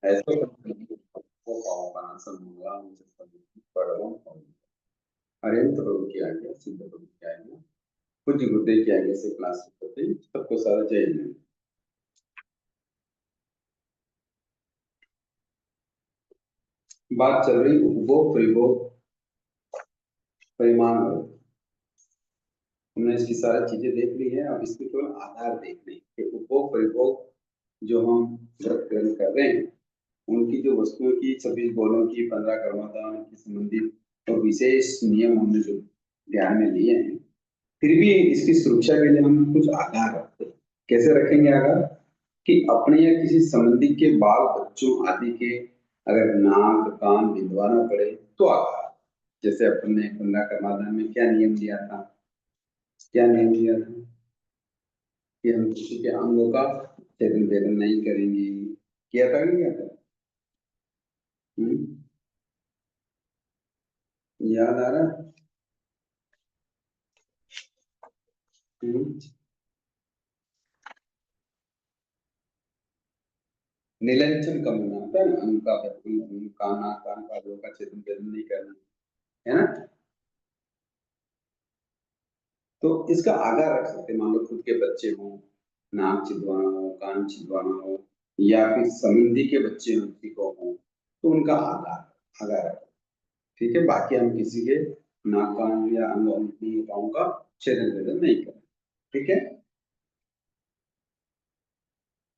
ऐसे अरिहंत प्रभु की आज्ञा, सिद्ध प्रभु की आज्ञा, पूज्य गुरुदेव की आज्ञा से क्लास होती, सबको सारा जय हिंद। बात चल रही उपभोग परिभोग परिमाण। हमने इसकी सारी चीजें देख ली है, अब इसके केवल आधार देख रहे हैं कि उपभोग परिभोग जो हम व्रत ग्रहण कर रहे हैं, उनकी जो वस्तुओं की 26 बोलों की 15 कर्मधाम की संबंधित और विशेष नियम हमने जो ध्यान में लिए हैं, फिर भी इसकी सुरक्षा के लिए हम कुछ आधार रखते हैं। कैसे रखेंगे आधार? कि अपने या किसी संबंधी के बाल बच्चों आदि के अगर नाक कान बिंदवाना पड़े तो आधार। जैसे अपन ने 15 कर्माधान में क्या नियम दिया था, क्या नियम दिया था कि हम किसी के अंगों का छेदन भेदन नहीं करेंगे। किया था कि नहीं किया था? याद आ रहा? नीलंचन कम होना होता है ना, अंग का कान नाक कान का अंगों का छेदन भेदन नहीं करना, है ना। तो इसका आधार रख सकते, मान लो खुद के बच्चे हो, नाक छिदवाना हो, कान छिदवाना हो, या फिर संबंधी के बच्चे हो किसी को हो, तो उनका आधार आधार रख। ठीक है, बाकी हम किसी के नाक कान या अंगों का छेदन भेदन नहीं करें। ठीक है,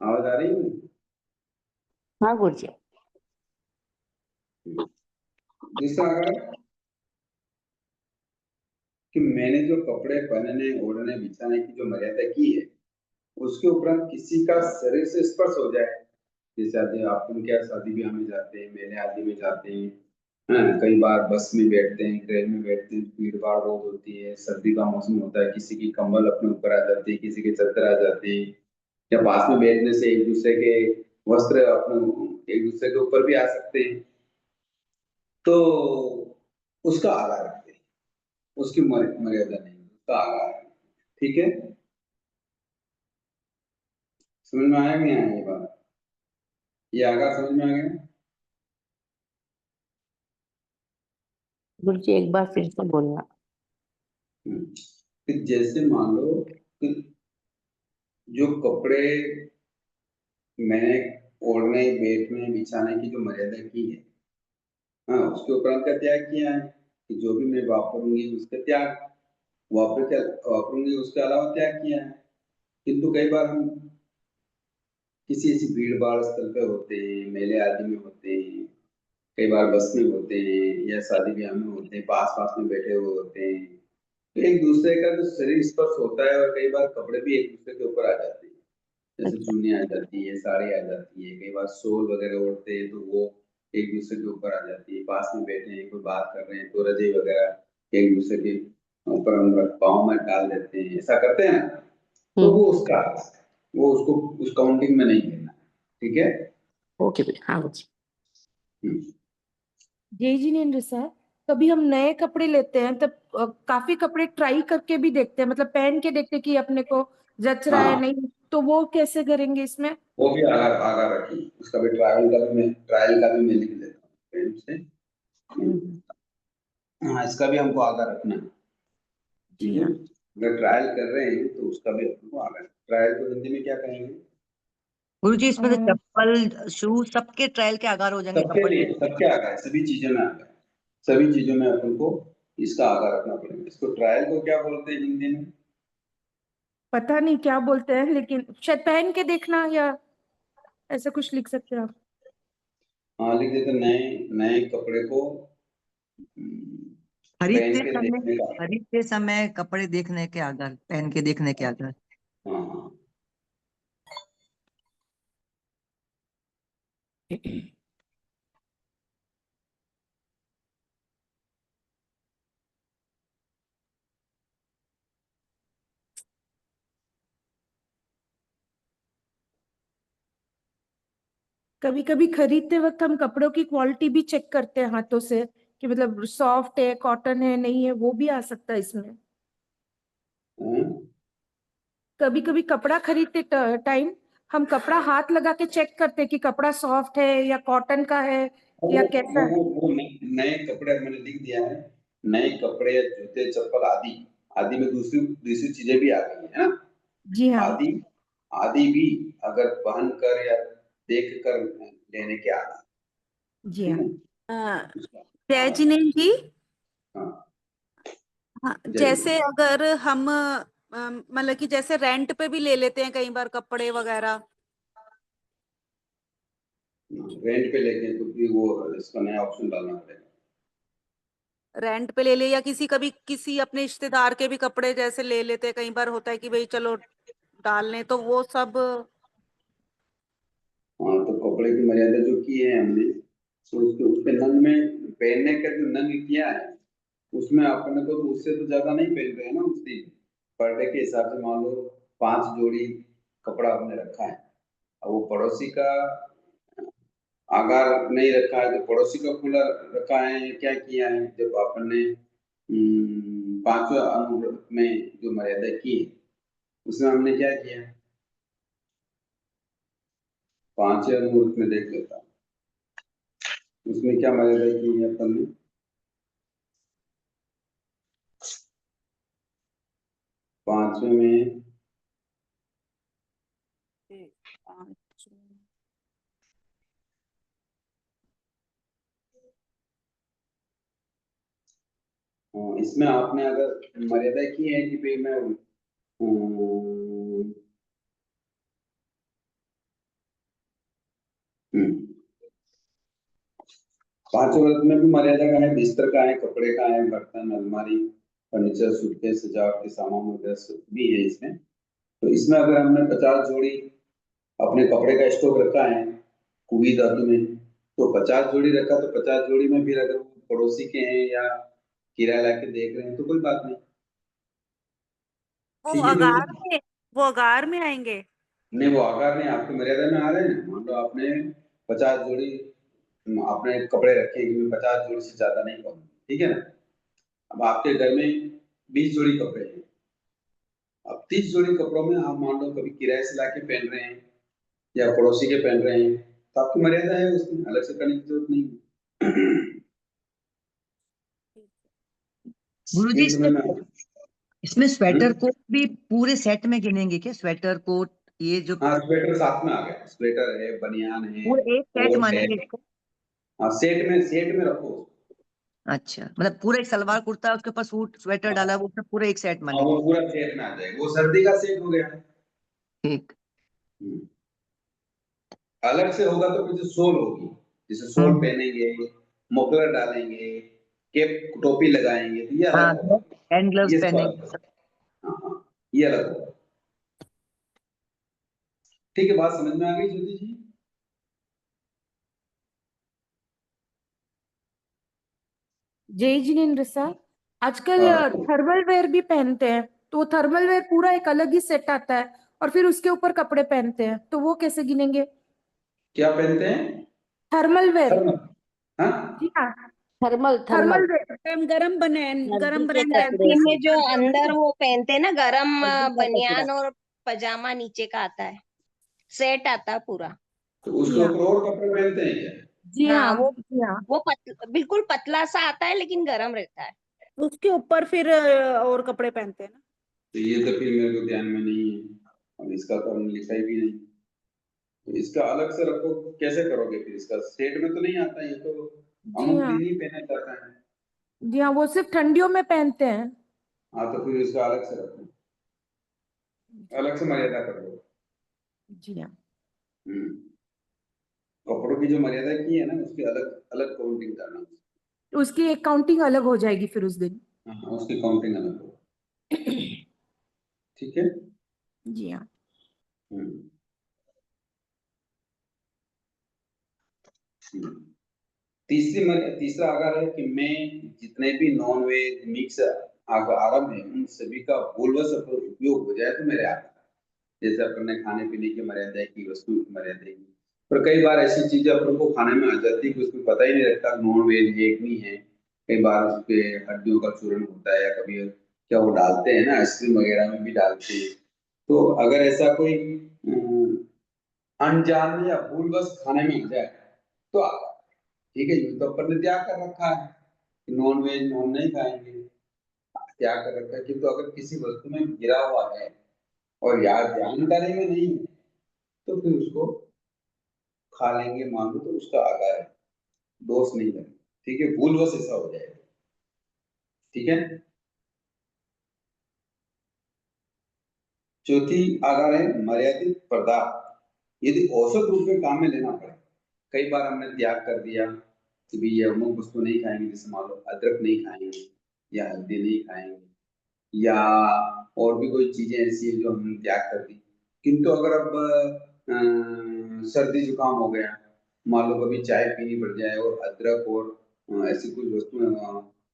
आवाज आ रही है? हाँ गुरुजी। दूसरा अगर कि मैंने जो कपड़े पहनने ओढ़ने बिछाने की जो मर्यादा की है, उसके उपरांत किसी का शरीर से स्पर्श हो जाए, जैसे आदि अपन क्या शादी ब्याह में जाते हैं, मेले आदि में जाते हैं, हाँ, कई बार बस में बैठते हैं, ट्रेन में बैठते हैं, भीड़ भाड़ बहुत होती है, सर्दी का मौसम होता है, किसी की कंबल अपने ऊपर आ जाती है, किसी के चादर आ जाती है, या पास में बैठने से एक दूसरे के वस्त्र अपने एक दूसरे के ऊपर भी आ सकते हैं, तो उसका आधार रखते हैं, उसकी मर्यादा नहीं, उसका आधार है। ठीक है, समझ में आया नहीं आया ये बात? ये आगा समझ में आ गया? गुरुजी एक बार फिर से बोलना। कि जैसे मान लो कि जो कपड़े मैंने ओढ़ने बैठने बिछाने की जो मर्यादा की है, हाँ, उसके उपरांत का त्याग किया है कि जो भी मैं वापरूंगी उसका त्याग, वापरूंगी उसके अलावा त्याग किया है। किंतु कई बार हम किसी ऐसी भीड़ भाड़ स्थल पे होते हैं, मेले आदि में होते हैं, कई बार बस में होते हैं या शादी ब्याह में होते हैं, पास पास में बैठे हुए होते हैं, तो एक दूसरे का जो शरीर स्पर्श होता है, और कई बार कपड़े भी एक दूसरे के ऊपर आ जाते हैं, जैसे अच्छा। चुन्नी आ जाती है, साड़ी आ जाती है, कई बार शॉल वगैरह ओढ़ते हैं तो वो एक दूसरे के ऊपर आ जाती है, पास में बैठे हैं कोई बात कर रहे हैं तो रजाई वगैरह एक दूसरे के ऊपर हम पाँव में डाल देते हैं, ऐसा करते हैं ना, तो वो उसका, वो उसको उस काउंटिंग में नहीं लेना। ठीक है, ओके बेटा। हाँ गुरुजी। जय जिनेन्द्र सर, कभी हम नए कपड़े लेते हैं तब काफी कपड़े ट्राई करके भी देखते हैं, मतलब पहन के देखते हैं कि अपने को जच रहा है नहीं, तो वो कैसे करेंगे इसमें? वो भी आगा आगा रखी, उसका भी ट्रायल का भी मैं लिख देता हूँ पेन से। हाँ, इसका भी हमको आगा रखना है। ठीक जी है, हाँ। अगर ट्रायल कर रहे हैं तो उसका भी हमको आगा, ट्रायल को हिंदी में क्या कहेंगे? गुरुजी इसमें तो चप्पल शूज सबके ट्रायल के आगार हो जाएंगे। सबके लिए, सबके आगा है, सभी चीजों में आगा है, सभी चीजों में अपन को इसका आगा रखना पड़ेगा। इसको ट्रायल को क्या बोलते हैं हिंदी में? पता नहीं क्या बोलते हैं, लेकिन शायद पहन के देखना या ऐसा कुछ लिख सकते हैं आप। हाँ, लिख देते, नए नए कपड़े को पहन के देखने का। खरीदते समय कपड़े देखने के आधार, पहन के देखने के आधार। हाँ हाँ, कभी कभी खरीदते वक्त हम कपड़ों की क्वालिटी भी चेक करते हैं हाथों से, कि मतलब सॉफ्ट है, कॉटन है, नहीं है, वो भी आ सकता है इसमें। कभी कभी कपड़ा खरीदते टाइम हम कपड़ा हाथ लगा के चेक करते हैं कि कपड़ा सॉफ्ट है या कॉटन का है और या कैसा है। वो नए कपड़े मैंने लिख दिया है, नए कपड़े जूते चप्पल आदि आदि में दूसरी दूसरी चीजें भी आ गई है ना, जी हाँ। आदि आदि भी अगर पहन कर या देख कर लेने के आदि, जी ठीक हाँ। है उसका। जय जिनेन्द्र जी, हाँ हाँ, जय जैसे अगर हम मतलब कि जैसे रेंट पे भी ले लेते हैं कई बार कपड़े वगैरह, रेंट पे लेके तो फिर वो इसका नया ऑप्शन डालना पड़ेगा। रेंट पे ले ले या किसी कभी किसी अपने रिश्तेदार के भी कपड़े जैसे ले लेते हैं, कई बार होता है कि भाई चलो डाल लें, तो वो सब। हाँ तो कपड़े की मर्यादा जो की है हमने, तो उसके नंग में पहनने का जो नंग किया है उसमें अपने को तो उससे तो ज्यादा नहीं पहन रहे हैं ना उस दिन, पर डे के हिसाब से मान लो 5 जोड़ी कपड़ा आपने रखा है, अब वो पड़ोसी का आगार नहीं रखा है तो पड़ोसी का खुला रखा है, क्या किया है जब आपने 5वें अनुव्रत में जो मर्यादा की है उसमें हमने क्या किया, 5वें अनुव्रत में देख लेता हूं, उसमें क्या मर्यादा की है अपन ने, 5वें में इसमें आपने अगर मर्यादा की है कि भाई मैं 5 व्रत में भी मर्यादा का है, बिस्तर का है, कपड़े का है, बर्तन, अलमारी, फर्नीचर, सूटकेस, सजावट के सामान वगैरह सब भी है इसमें। तो इसमें अगर हमने 50 जोड़ी अपने कपड़े का स्टॉक रखा है कुबी धातु में, तो 50 जोड़ी रखा तो 50 जोड़ी में फिर अगर वो पड़ोसी के हैं या किराया लाके देख रहे हैं तो कोई बात नहीं, वो ठीक है अगार दीदी। में वो अगार में आएंगे। नहीं वो आकार नहीं, आपकी मर्यादा में आ रहे हैं, मान लो आपने 50 जोड़ी अपने कपड़े रखे कि मैं 50 जोड़ी से ज्यादा नहीं कहूँ, ठीक है ना। अब आपके घर में 20 जोड़ी कपड़े हैं, अब 30 जोड़ी कपड़ों में आप मान लो कभी किराए से लाके पहन रहे हैं या पड़ोसी के पहन रहे हैं, तो आपकी मर्यादा है, उसमें अलग से करने की जरूरत नहीं है। गुरुजी एक समय में इसमें स्वेटर कोट भी पूरे सेट में गिनेंगे क्या? स्वेटर कोट ये जो हाँ स्वेटर साथ में आ गया, स्वेटर है, बनियान है, पूरे एक सेट कोट है, मानेंगे इसको? हाँ सेट में रखो। अच्छा, मतलब पूरा एक सलवार कुर्ता है, उसके ऊपर सूट स्वेटर डाला, वो सब पूरा एक सेट हाँ वो मानेंगे? पूरा सेट में आ जाएगा, वो सर्दी का सेट हो गया। ठीक। हम्म। अलग से होगा तो कुछ सोल होगी, जैसे सोल हम्म। पहनेंगे, मफलर डालेंगे, कैप टोपी लगाएंगे, तो ये हाँ, अलग होगा, हैंड ग्लव्स ये सब अलग पहनेंगे। होगा। हाँ हाँ ये अलग होगा। ठीक है, बात समझ में आ गई ज्योति जी। जय जिनेन्द्र सर, आजकल हाँ थर्मल वेयर भी पहनते हैं, तो वो थर्मल वेयर पूरा एक अलग ही सेट आता है और फिर उसके ऊपर कपड़े पहनते हैं, तो वो कैसे गिनेंगे? क्या पहनते हैं? Thermal where. थर्मल, हाँ जी हाँ, थर्मल थर्मल थर्मल वेयर। गरम बनेन सर्दी गरम के बनेन कपड़े पहनते सर्दी से में जो हैं अंदर वो पहनते हैं ना गरम सर्दी का कपड़ा बनियान और पजामा नीचे का आता है, सेट आता है पूरा। तो जी उसके हाँ। ऊपर और कपड़े पहनते हैं क्या? जी हाँ हाँ। जी हाँ। वो बिल्कुल पतला सा आता है लेकिन गरम रहता है। उसके ऊपर फिर और कपड़े पहनते हैं ना। तो ये तो फिर मेरे को ध्यान में नहीं है, अब इसका तो हमने लिखा ही भी नहीं, तो इसका अलग से रखो, कैसे करोगे फिर, इसका स्टेट में तो नहीं आता, ये तो जी अमुक हाँ। दिन ही पहना जाता है। जी हाँ, वो सिर्फ ठंडियों में पहनते हैं। हाँ तो फिर इसका अलग से रखो, अलग से मर्यादा कर दो। जी हाँ। हम्म। कपड़ों की जो मर्यादा की है ना उसकी अलग अलग काउंटिंग करना, उसकी एक काउंटिंग अलग हो जाएगी फिर उस दिन। हाँ उसकी काउंटिंग अलग हो, ठीक है। जी हाँ। हम्म। तीसरा आगार है कि मैं जितने भी नॉन वेज मिक्स आरंभ है उन सभी का बोलवश उपयोग हो जाए तो मेरे आगार, जैसे अपन ने खाने पीने की मर्यादा की, वस्तु की मर्यादा की, पर कई बार ऐसी चीजें अपन को खाने में आ जाती है कि उसमें पता ही नहीं लगता नॉन वेज है कि नहीं है, कई बार उसपे हड्डियों का चूर्ण होता है, या कभी क्या वो डालते हैं ना आइसक्रीम वगैरह में भी डालते हैं, तो अगर ऐसा कोई अनजाने या भूलवश खाने में आ जाए तो आगा, ठीक है। यूं तो अपन ने त्याग कर रखा है कि नॉन वेज हम नहीं खाएंगे, त्याग कर रखा है, किंतु अगर किसी वस्तु में गिरा हुआ है और याद जानकारी में नहीं है तो फिर उसको खा लेंगे, मान लो, तो उसका आगा है, दोष नहीं लगेगा, ठीक है। भूलवश ऐसा हो जाएगा, ठीक है। चौथी आगार है मर्यादित पदार्थ, यदि औसत रूप में काम में लेना पड़े। कई बार हमने त्याग कर दिया कि भाई ये अमुक वस्तु नहीं खाएंगे, जैसे मान लो अदरक नहीं खाएंगे या हल्दी नहीं खाएंगे या और भी कोई चीजें ऐसी है जो हमने त्याग कर दी, किंतु अगर अब सर्दी जुकाम हो गया, मान लो कभी चाय पीनी पड़ जाए और अदरक और ऐसी कुछ वस्तुएं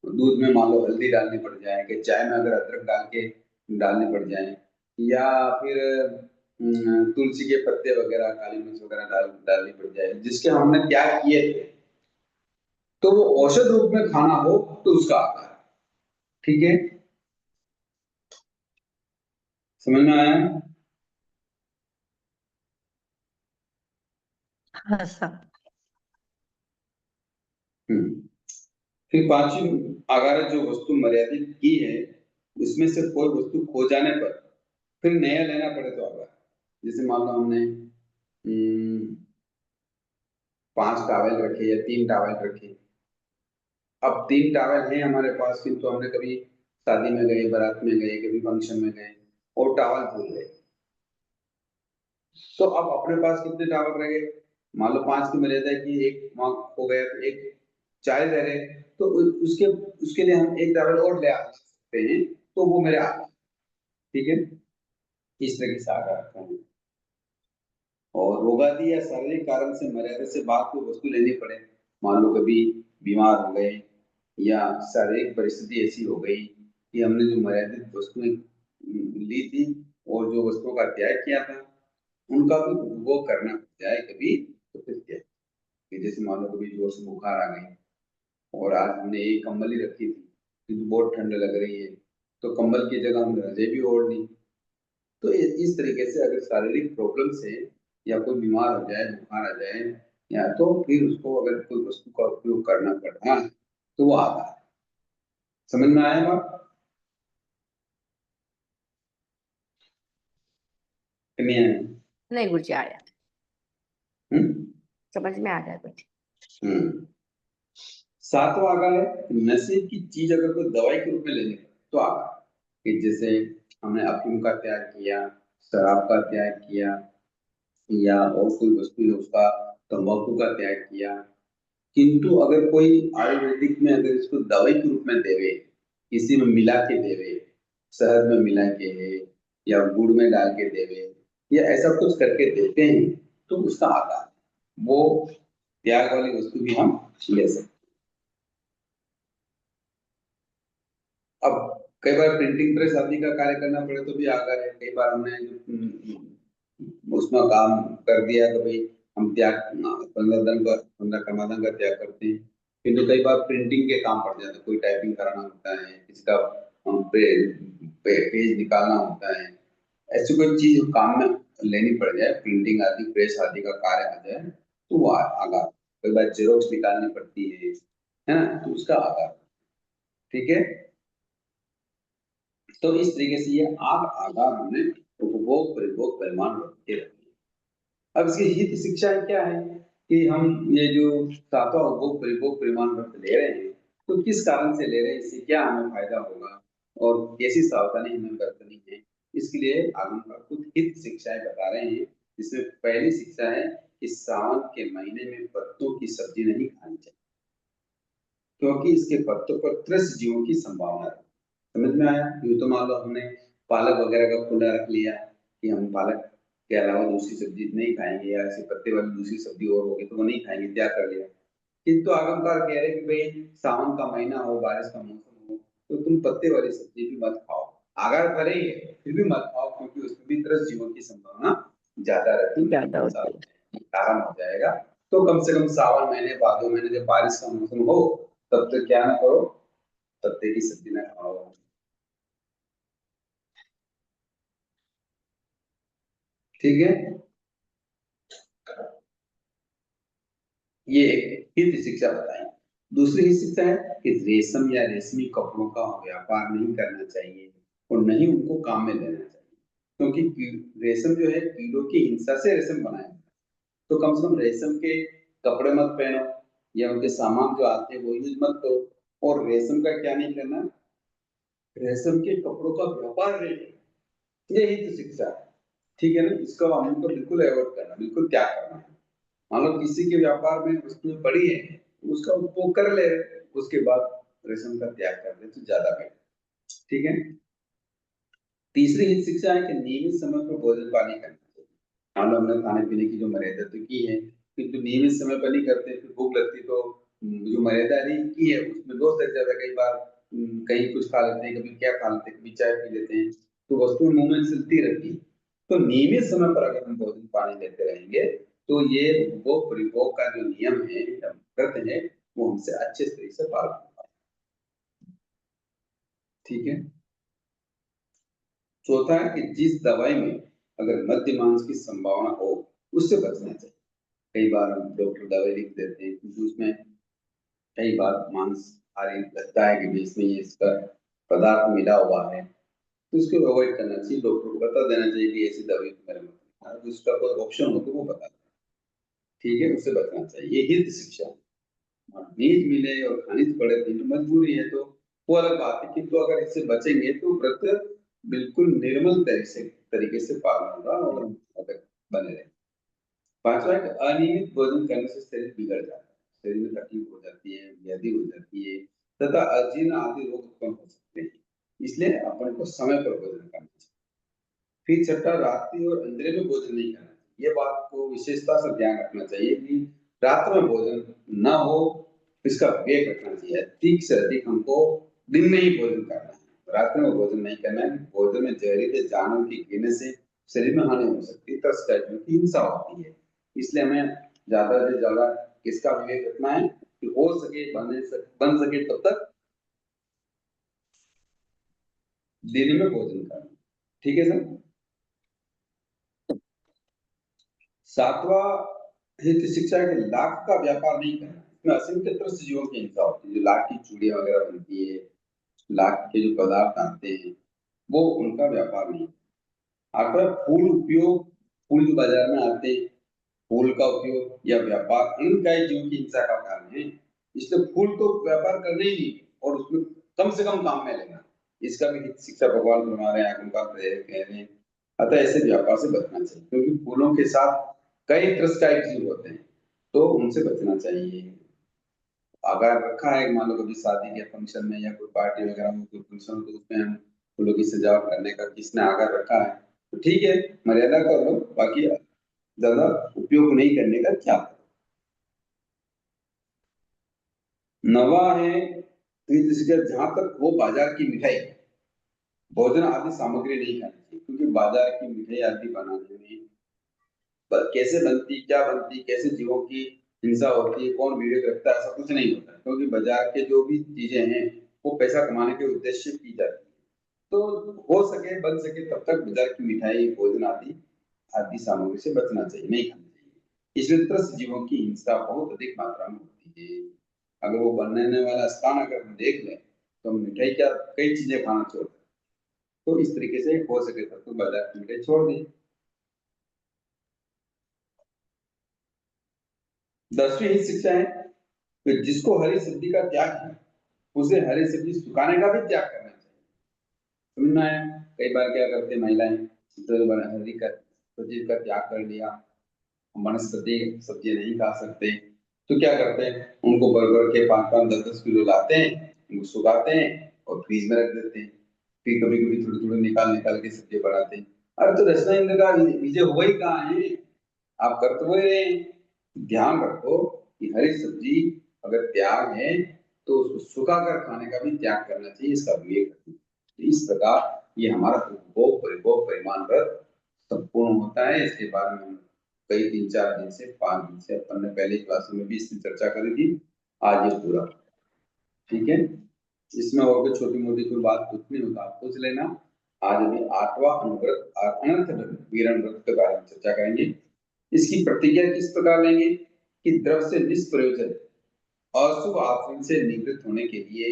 दूध में मान लो हल्दी डालनी पड़ जाए, कि चाय में अगर अदरक डाल के डालनी पड़ जाए, या फिर तुलसी के पत्ते वगैरह, काली मिर्च वगैरह डालनी पड़ जाए, जिसके हमने त्याग किए थे, तो वो औषध रूप में खाना हो तो उसका आकार, ठीक है। समझ में आया? हाँ सर। फिर पांचवी अगर जो वस्तु मर्यादित की है उसमें से कोई वस्तु खो जाने पर फिर नया लेना पड़े तो आगा, जैसे मान लो हमने 5 टॉवल रखे या 3 टॉवल रखे, अब 3 टॉवल हैं हमारे पास, किंतु हमने कभी शादी में गए, बारात में गए, कभी फंक्शन में गए और टॉवल भूल गए, तो अब अपने पास कितने टॉवल रह गए? मान लो 5 की मर्यादा है कि एक वहां हो गया तो एक 4 रह गए, तो उसके उसके लिए हम एक टॉवल और ले आ सकते हैं, तो वो मेरे आ, ठीक है। इस तरह की सागर रखा है। और रोगादि या शारीरिक कारण से मर्यादा से बाहर कोई वस्तु लेनी पड़े, मान लो कभी बीमार हो गए या शारीरिक परिस्थिति ऐसी हो गई कि हमने जो मर्यादित वस्तुएं ली थी और जो वस्तुओं का त्याग किया था उनका भी उपभोग करना पड़ जाए कभी, तो फिर क्या, कि जैसे मान लो कभी जोर से बुखार आ गई और आज हमने एक कंबल ही रखी थी क्योंकि बहुत ठंड लग रही है, तो कंबल की जगह हमने रजाई भी ओढ़ ली, तो इस तरीके से अगर शारीरिक प्रॉब्लम से या कोई बीमार हो जाए, बुखार आ जाए, या तो फिर उसको अगर कोई वस्तु का उपयोग करना पड़ा तो वो आता है। समझ में आया बात? कि नहीं आया? नहीं गुरुजी आया, हम्म। समझ में आ गया कुछ। हम्म। सातवां आगा है नशे की चीज अगर कोई दवाई के रूप में लेने का तो आगा, कि जैसे हमने अफीम का त्याग किया, शराब का त्याग किया, या और कोई वस्तु है उसका तंबाकू का त्याग किया, किंतु अगर कोई आयुर्वेदिक में अगर इसको दवाई के रूप में देवे, किसी में मिला के देवे, शहद में मिला के है या गुड़ में डाल के देवे या ऐसा कुछ करके देते हैं, तो उसका आकार, वो त्याग वाली वस्तु भी हम ले सकते हैं। अब कई बार प्रिंटिंग प्रेस आदि का कार्य करना पड़े तो भी आकार है, कई बार हमने उसमें काम कर दिया तो भाई हम त्याग 15 कर्माधान का त्याग करते हैं, किंतु कई बार प्रिंटिंग के काम पड़ जाते हैं, कोई टाइपिंग कराना होता है, किसी का पेज निकालना होता है, ऐसी कोई चीज काम में लेनी पड़ जाए, प्रिंटिंग आदि प्रेस आदि का कार्य आ जाए तो वो आगा, कई बार जेरोक्स निकालनी पड़ती है ना, तो उसका आकार, ठीक है। तो इस तरीके से ये आधार हमने उपभोग परिभोग परिमाण रख के रखी है। अब इसकी हित शिक्षा क्या है कि हम ये जो सातवां उपभोग परिभोग परिमाण व्रत ले रहे हैं तो किस कारण से ले रहे हैं, इससे क्या हमें फायदा होगा और कैसी सावधानी हमें बरतनी है, इसके लिए आगमकार कुछ हित शिक्षाएं बता रहे हैं। जिसमें पहली शिक्षा है कि सावन के महीने में पत्तों की सब्जी नहीं खानी चाहिए, क्योंकि इसके पत्तों पर त्रस्त जीवों की संभावना है। समझ में आया? यूं तो मान लो हमने पालक वगैरह का खुला रख लिया कि हम पालक के अलावा दूसरी सब्जी नहीं खाएंगे, या ऐसे पत्ते वाली दूसरी सब्जी और होगी तो वो नहीं खाएंगे, त्याग कर लिया, किंतु आगमकार कह रहे कि भाई सावन का महीना हो, बारिश का मौसम हो, तो तुम पत्ते वाली सब्जी भी मत खाओ, आगार भले ही है फिर भी मत खाओ, क्योंकि उसमें भी त्रस्त जीवों की संभावना ज्यादा रहती है, ज्यादा होती है। कारण हो जाएगा। तो कम से कम सावन महीने, भादो महीने जब बारिश का मौसम हो तब तक क्या ना करो, पत्ते की सब्जी ना खाओ। ठीक है। ये एक हित शिक्षा बताई। दूसरी हित शिक्षा है कि रेशम या रेशमी कपड़ों का व्यापार नहीं करना चाहिए और नहीं उनको काम में लेना चाहिए, क्योंकि रेशम जो है कीड़ों की हिंसा से रेशम बनाया जाता है। तो कम से कम रेशम के कपड़े मत पहनो या उनके सामान जो आते हैं वो यूज मत करो, और रेशम का क्या नहीं करना, रेशम के कपड़ों का व्यापार नहीं करना। ये हित शिक्षा है, ठीक है ना। इसका हमको बिल्कुल अवॉइड करना, बिल्कुल त्याग करना है। मान लो किसी के व्यापार में वस्तुएं पड़ी है, उसका उपभोग कर ले, उसके बाद रेशम का त्याग कर दे तो ज्यादा बेटर, ठीक है। तीसरी हित शिक्षा है कि नियमित समय पर भोजन पानी करना चाहिए। मान लो हमने खाने पीने की जो मर्यादा तो की है, किंतु नियमित समय पर नहीं करते, फिर भूख लगती तो जो मर्यादा नहीं की है उसमें दोष लग जाता है। कई बार कहीं कुछ खा लेते हैं, कभी क्या खा लेते हैं, कभी चाय पी लेते हैं, तो वस्तु मुंह में चलती रहती है। तो नियमित समय पर अगर हम भोजन पानी लेते रहेंगे तो ये उपभोग परिभोग का जो नियम है, हम करते हैं, वो हमसे अच्छे तरीके से पालन होगा, ठीक है। चौथा है कि जिस दवाई में अगर मद्य मांस की संभावना हो उससे बचना चाहिए। कई बार हम डॉक्टर दवाई लिख देते हैं क्योंकि उसमें कई बार मांसाहारी लगता है कि इसमें ये इसका पदार्थ मिला हुआ है, तो इसको अवॉइड करना चाहिए। डॉक्टर को बता देना चाहिए कि ऐसी दवाई मेरे में, जिसका कोई ऑप्शन हो तो वो बता दें, ठीक है, उससे बचना चाहिए। ये हित शिक्षा है। नींद मिले और खानी पड़े तो मजबूरी है, तो वो अलग बात है, किंतु अगर इससे बचेंगे तो व्रत बिल्कुल निर्मल तरीके से पालन होगा और हम अगर बने रहे। पांचवा है कि अनियमित भोजन करने से शरीर बिगड़ जाता है, शरीर में तकलीफ हो जाती है, व्याधि हो जाती है तथा अजीर्ण आदि रोग उत्पन्न हो सकते हैं। इसलिए अपन को समय पर भोजन करना चाहिए। फिर छठा, रात्रि और अंधेरे में भोजन नहीं करना चाहिए। ये बात को विशेषता से ध्यान रखना चाहिए कि रात में भोजन न हो, इसका विवेक रखना चाहिए। अधिक से अधिक हमको दिन में ही भोजन करना है, रात में भोजन नहीं करना है। भोजन में जहरीले जानवर के गिरने से शरीर में हानि हो सकती है, तरस की हिंसा होती है। इसलिए हमें ज्यादा से ज्यादा किसका विवेक रखना है कि हो सके बन सके तब तक दिन में भोजन करना, ठीक है सर। सातवां हित शिक्षा है कि लाख का व्यापार नहीं करना। इसमें असंख्य त्रस्त जीवों की हिंसा होती है। जो लाख की चूड़ियां वगैरह बनती है, लाख के जो पदार्थ आते हैं, वो उनका व्यापार नहीं। आठवां, फूल उपयोग, फूल जो बाजार में आते हैं, फूल का उपयोग या व्यापार अनंतकाय जीवों की हिंसा का कारण है। इसलिए फूल तो व्यापार करना ही नहीं और उसमें कम से कम काम में लेना, इसका भी हित शिक्षा भगवान फरमा रहे हैं, उनका प्रेरक कह रहे हैं। अतः ऐसे व्यापार से बचना चाहिए, क्योंकि फूलों के साथ कई त्रस्तकायक जीव होते हैं, तो उनसे बचना चाहिए। अगर रखा है, मान लो कभी शादी के फंक्शन में या कोई पार्टी वगैरह में कोई फंक्शन हो, तो उसमें हम फूलों की सजावट करने का किसने आग्रह रखा है, तो ठीक है, मर्यादा कर लो, बाकी ज्यादा उपयोग नहीं करने का क्या। नवा है जहां तक वो बाजार की मिठाई, भोजन आदि सामग्री नहीं खानी चाहिए, क्योंकि बाजार की मिठाई आदि बनाने में कैसे बनती, क्या बनती, कैसे जीवों की हिंसा होती है, कौन विवेक रखता है, ऐसा कुछ नहीं होता, क्योंकि बाजार के जो भी चीजें हैं वो पैसा कमाने के उद्देश्य की जाती है। तो हो सके बन सके तब तक बाजार की मिठाई भोजन आदि आदि सामग्री से बचना चाहिए, नहीं खाना चाहिए। इसलिए त्रस्त जीवों की हिंसा बहुत अधिक मात्रा में होती है। अगर वो बनने वाला स्थान अगर हम देख लें तो हम मिठाई क्या कई चीजें खाना छोड़ दें। तो इस तरीके से हो सके तब तो बाजार की मिठाई छोड़ दें। 10वीं हित शिक्षा है कि जिसको हरी सब्जी का त्याग है उसे हरी सब्जी सुखाने का भी त्याग करना चाहिए। सुनना है, कई बार क्या करते हैं महिलाएं, तो हरी का सब्जी का त्याग कर लिया, वनस्पति सब्जी नहीं खा सकते, तो क्या करते हैं, उनको बर्गर के 5-5 10-10 किलो लाते हैं, उनको सुखाते हैं और फ्रीज में रख देते हैं। फिर कभी कभी थोड़ी थोड़ी निकाल निकाल के सब्जी बनाते हैं। अरे तो रचना इंद्र का विजय हुआ ही कहाँ है, आप कर तो वही रहे हैं। ध्यान रखो कि हरी सब्जी अगर त्याग है तो उसको सुखा कर खाने का भी त्याग करना चाहिए, इसका विवेक रखना। तो इस प्रकार ये हमारा उपभोग परिभोग परिमाण व्रत संपूर्ण होता है। इसके बारे में हम कई 3-4 दिन से 5 दिन से अपन ने पहले क्लास में भी इसकी चर्चा करी थी, आज ये पूरा, ठीक है। इसमें और कोई छोटी मोटी कोई बात पूछनी हो तो आप पूछ लेना। आज अभी 8वां अनंत वीरण व्रत के बारे में चर्चा करेंगे। इसकी प्रतिज्ञा किस प्रकार लेंगे, कि द्रव से निष्प्रयोजन अशुभ आचरण से निवृत्त होने के लिए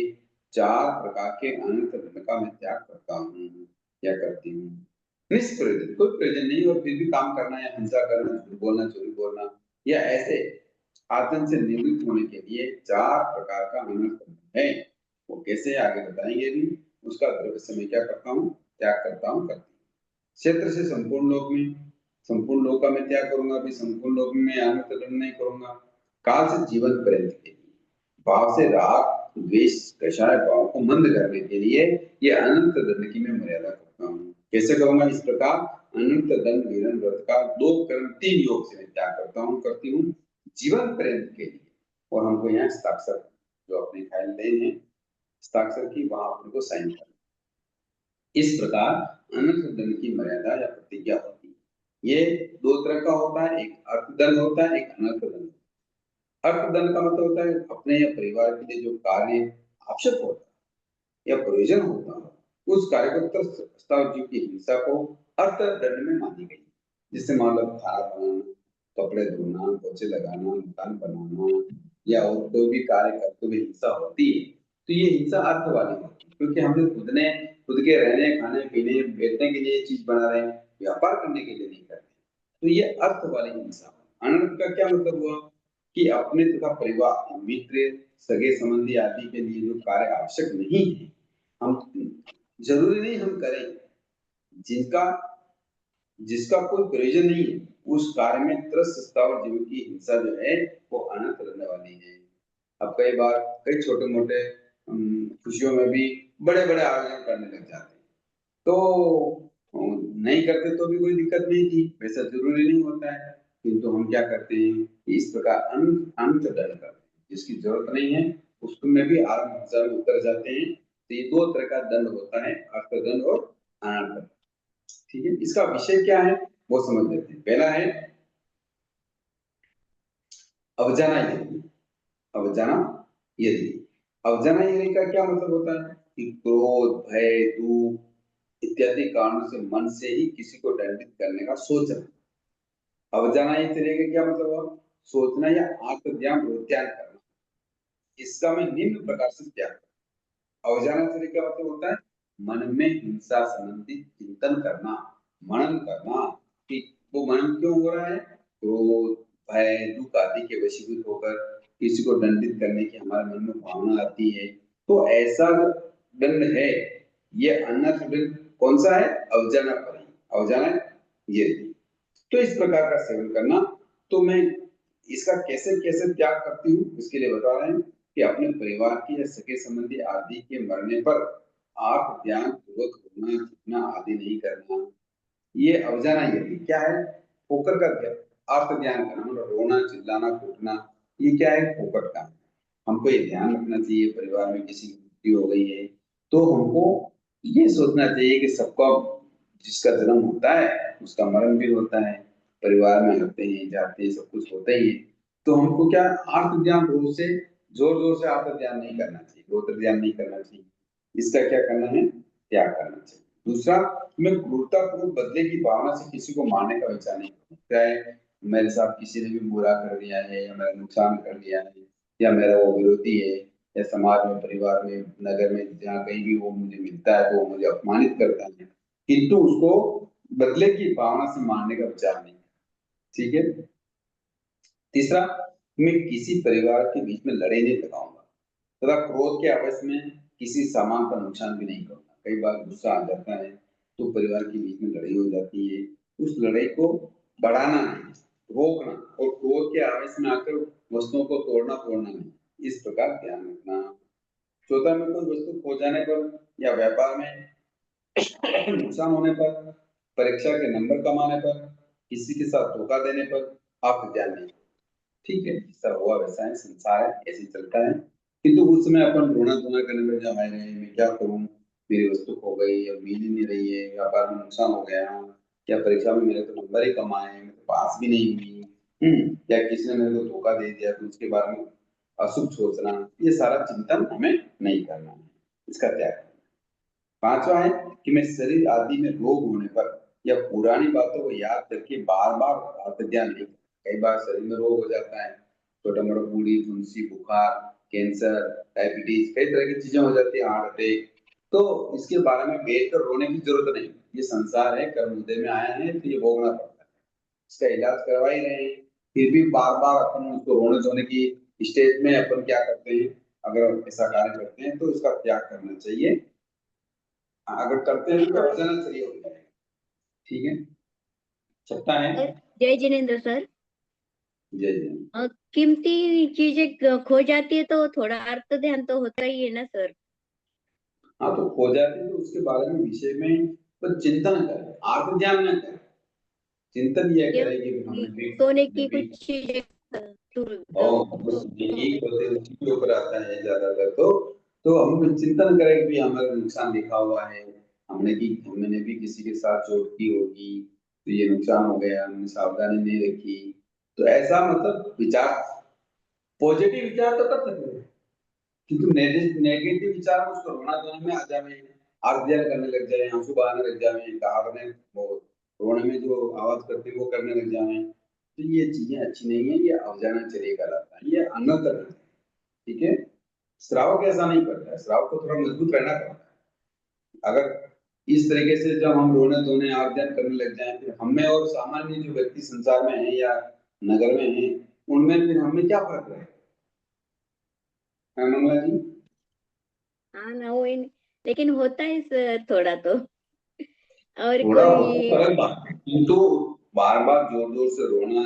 4 प्रकार के अनर्थ धर्म का मैं त्याग करता हूँ या करती हूँ। निष्प्रयोजन, कोई प्रयोजन नहीं और फिर भी काम करना या हिंसा करना, झूठ बोलना, चोरी बोलना या ऐसे आचरण से निवृत्त होने के लिए 4 प्रकार का अनर्थ धर्म है। वो कैसे आगे बताएंगे भी, उसका द्रव्य से मैं क्या करता हूँ, त्याग करता हूँ, करती हूँ। क्षेत्र से संपूर्ण लोक में, संपूर्ण लोक का मैं त्याग करूंगा, अभी संपूर्ण लोक में मैं अनर्थ धर्म नहीं करूंगा। काल से जीवन पर्यंत के लिए, भाव से राग द्वेष कषाय भाव को मंद करने के लिए ये अनंत दंड की मैं मर्यादा करता हूँ। कैसे करूंगा, इस प्रकार अनंत दंड विरन व्रत का 2 कर्म 3 योग से मैं त्याग करता हूँ, करती हूँ जीवन पर्यंत के लिए। और हमको यहाँ हस्ताक्षर जो अपने फाइल दें हैं हस्ताक्षर की, वहां अपने को साइन करना। इस प्रकार अनंत दंड की मर्यादा या प्रतिज्ञा होती है। ये 2 तरह का होता है, एक अर्थदंड होता है, एक अनर्थ दंड। अर्थदंड का मतलब होता है अपने या परिवार के लिए जो कार्य आवश्यक होता है या प्रयोजन होता है उस कार्य को प्रस्ताव जीव की हिंसा को अर्थदंड में मानी गई। जिससे मान लो खाना बनाना, कपड़े धोना, पोछे लगाना, मकान बनाना या और कोई भी कार्य करते हुए हिंसा होती है तो ये हिंसा अर्थ वाली होती है, क्योंकि हमने खुद के रहने, खाने पीने, बैठने के लिए चीज बना रहे हैं, व्यापार करने के लिए नहीं कर रहे। तो ये अर्थ वाली हिंसा। अनर्थ का क्या मतलब हुआ कि अपने तथा परिवार, मित्र, सगे संबंधी आदि के लिए जो कार्य आवश्यक नहीं है, हम जरूरी नहीं हम करें, जिसका कोई प्रयोजन नहीं है, उस कार्य में त्रस्त और जीव की हिंसा जो है वो अनर्थ रहने वाली है। अब कई बार कई छोटे मोटे खुशियों में भी बड़े बड़े आयोजन करने लग जाते हैं, तो नहीं करते तो भी कोई दिक्कत नहीं थी, वैसा जरूरी नहीं होता है। किंतु हम क्या करते हैं कि इस प्रकार अंत दंड करते हैं, जिसकी जरूरत नहीं है उसको में भी आरंभ हिंसा में उतर जाते हैं। तो ये 2 तरह का दंड होता है, अर्थदंड और अनर्थ। ठीक है, इसका विषय क्या है वो समझ लेते हैं। पहला है अवजाना यदि। अवजाना यदि, अवजाना यदि का क्या मतलब होता है कि क्रोध, भय, दुख इत्यादि कारणों से मन से ही किसी को दंडित करने का सोचना। अवजाना यदि का क्या मतलब हुआ, सोचना या आत्मज्ञान प्रत्यान करना। इसका मैं निम्न प्रकार से त्याग करता हूं। अवजाना यदि का मतलब होता है मन में हिंसा संबंधी चिंतन करना, मनन करना कि वो मनन क्यों हो रहा है, क्रोध, भय, दुख आदि के वशीभूत होकर किसी को दंडित करने की हमारे मन में भावना आती है, तो ऐसा जो दंड है ये अनर्थ दंड कौन सा है, अवजाना पर ही, अवजाना ये। तो इस प्रकार का सेवन करना, तो मैं इसका कैसे कैसे त्याग करती हूँ इसके लिए बता रहे हैं कि अपने परिवार की या सगे संबंधी आदि के मरने पर आप ध्यान पूर्वक रोना झुकना आदि नहीं करना। ये अवजाना यदि क्या है, ठोकर का अर्थ ध्यान करना, मतलब रोना, चिल्लाना, कूटना, ये क्या है, ठोकर का। हमको ये ध्यान रखना चाहिए परिवार में किसी की मृत्यु हो गई है तो हमको ये सोचना चाहिए कि सबका जिसका जन्म होता है उसका मरण भी होता है, परिवार में आते हैं जाते हैं सब कुछ होता ही है। तो हमको क्या आर्त ध्यान रोज से जोर जोर से आर्त ध्यान नहीं करना चाहिए, रोत्र ध्यान नहीं करना चाहिए, इसका क्या करना है, त्याग करना चाहिए। दूसरा, मैं क्रूरतापूर्वक बदले की भावना से किसी को मारने का विचार नहीं करता। चाहे मेरे साथ किसी ने भी बुरा कर दिया है या मेरा नुकसान कर दिया है या मेरा वो विरोधी है या समाज में, परिवार में, नगर में जहाँ कहीं भी वो मुझे मिलता है तो वो मुझे अपमानित करता है, किंतु उसको बदले की भावना से मारने का विचार नहीं। ठीक है। तीसरा, मैं किसी परिवार के बीच में लड़ाई नहीं लगाऊंगा तथा क्रोध के आवेश में किसी सामान का नुकसान भी नहीं करूंगा। कई बार गुस्सा आ जाता है तो परिवार के बीच में लड़ाई हो जाती है, उस लड़ाई को बढ़ाना नहीं, रोकना, और क्रोध के आवेश में आकर वस्तुओं को तोड़ना फोड़ना नहीं, इस प्रकार ध्यान रखना। चौथा, में कोई वस्तु खो जाने पर या व्यापार में नुकसान होने पर, परीक्षा के नंबर कम आने पर, किसी के साथ धोखा देने पर आप ध्यान नहीं। ठीक है, जैसा हुआ वैसा है, संसार है, ऐसे ही चलता है। किंतु उस समय अपन रोना धोना करने में जहाँ आए रहे, मैं क्या करूं, मेरी वस्तु खो गई या मिल ही नहीं रही है, व्यापार में नुकसान हो गया, या परीक्षा में मेरे तो नंबर ही कम आए, मैं तो पास भी नहीं हुई, या किसी ने मेरे को धोखा दे दिया तो उसके बारे में अशुभ सोचना, ये सारा चिंतन हमें नहीं करना है, इसका त्याग करना। पांचवा है कि मैं शरीर आदि में रोग होने पर या पुरानी बातों को याद करके बार बार ध्यान नहीं। कई बार शरीर में रोग हो जाता है छोटा मोटा बूढ़ी फुंसी, बुखार, कैंसर, डायबिटीज, कई तरह की चीजें हो जाती है, हार्ट अटैक। तो इसके बारे में बैठकर रोने की जरूरत नहीं, ये संसार है, कर्म उदय में आया है तो ये भोगना पड़ता है, इसका इलाज करवा ही रहे हैं। फिर भी बार बार अपन उसको रोने धोने की स्टेज में अपन क्या करते हैं, अगर ऐसा कार्य करते हैं तो इसका त्याग करना चाहिए। अगर करते हैं तो अर्जना चाहिए हो जाएगा। ठीक है, छठा है। जय जिनेन्द्र सर। जय जय। कीमती चीजें खो जाती है तो थोड़ा अर्थ ध्यान तो होता ही है ना सर। हाँ, तो खो जाती है तो उसके बारे में विषय में तो चिंतन करें, आत्म ध्यान न करें, चिंतन यह करें कि हमें भी सोने की कुछ चीजें उसके ऊपर आता है ज्यादातर। तो हम चिंतन करें कि भी हमारा नुकसान लिखा हुआ है, हमने भी किसी के साथ चोट की होगी तो ये नुकसान हो गया, हमने सावधानी नहीं रखी। तो ऐसा मतलब विचार, पॉजिटिव विचार तो कर सकते हैं, किंतु नेगेटिव विचार में उसको रोना धोने में आ जाए, आर्द्या करने लग जाए, आंसू बहाने लग जाए, गाड़ने वो रोने में जो आवाज करते हैं वो करने लग जाए, तो ये चीजें अच्छी नहीं है, ये अवजानाचर्य कहलाता है, ये अनकरण है। ठीक है, श्रावक ऐसा नहीं करता है, श्रावक को थोड़ा मजबूत रहना पड़ता है। अगर इस तरीके से जब हम रोने धोने आर्जन करने लग जाए, फिर हमें और सामान्य जो व्यक्ति संसार में है या नगर में है, उनमें फिर हमें क्या फर्क रहेगा? मंगला जी। हाँ ना, वो लेकिन होता है सर थोड़ा तो। और थोड़ा कोई अलग बात है, किंतु बार बार जोर जोर से रोना,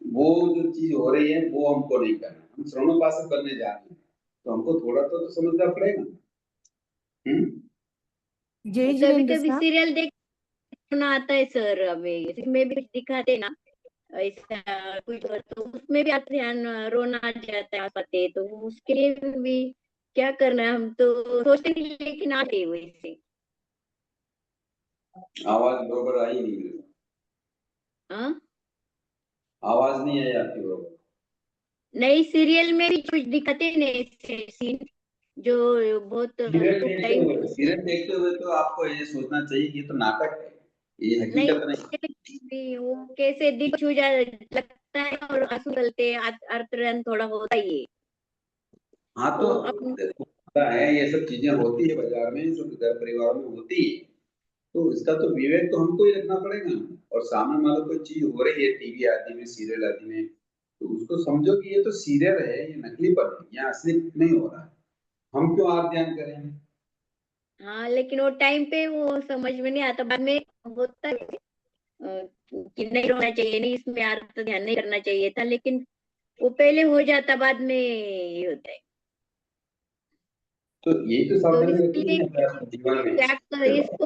वो जो चीज हो रही है वो हमको नहीं करना। हम श्रवणोपासक बनने जा रहे हैं तो हमको थोड़ा तो समझना पड़ेगा। जय कभी जिनेन्द्र कभी साहब। सीरियल देखना आता है सर, अभी इसमें भी कुछ दिखाते ना ऐसा कुछ, तो उसमें भी आप ध्यान रोना आ जाता है आते, तो उसके लिए भी क्या करना है, हम तो सोचते नहीं लेकिन आते वैसे। आवाज बरोबर आई नहीं मेरे को। हाँ आवाज नहीं आई आपकी बरोबर। नई सीरियल में भी कुछ दिखाते हैं ऐसे सीन जो बहुत टाइम। सीरियल देखते हुए तो आपको ये सोचना चाहिए कि ये तो नाटक है, ये नहीं हकीकत नहीं। वो कैसे दिल छू जा लगता है और आंसू गलते अर्थरन थोड़ा होता ही है। हाँ, तो तो अपन देखो, होता है, ये सब चीजें होती है बाजार में, सब घर परिवार में होती है, तो इसका तो विवेक तो हमको ही रखना पड़ेगा। और सामने मान लो कोई चीज हो रही है टीवी आदि में, सीरियल आदि में, तो उसको समझो कि ये तो सीरियल है, ये नकलीपन है, यहाँ असली नहीं हो रहा है, हम क्यों आप ध्यान करें? हाँ, लेकिन वो टाइम पे वो समझ में नहीं आता, बाद में होता है कि नहीं रोना चाहिए, नहीं इसमें अर्थ ध्यान नहीं करना चाहिए था, लेकिन वो पहले हो जाता, बाद में ये होता है। तो यही तो तो सावधानी रखनी इसलिए है अपने जीवन में। क्या कर इसको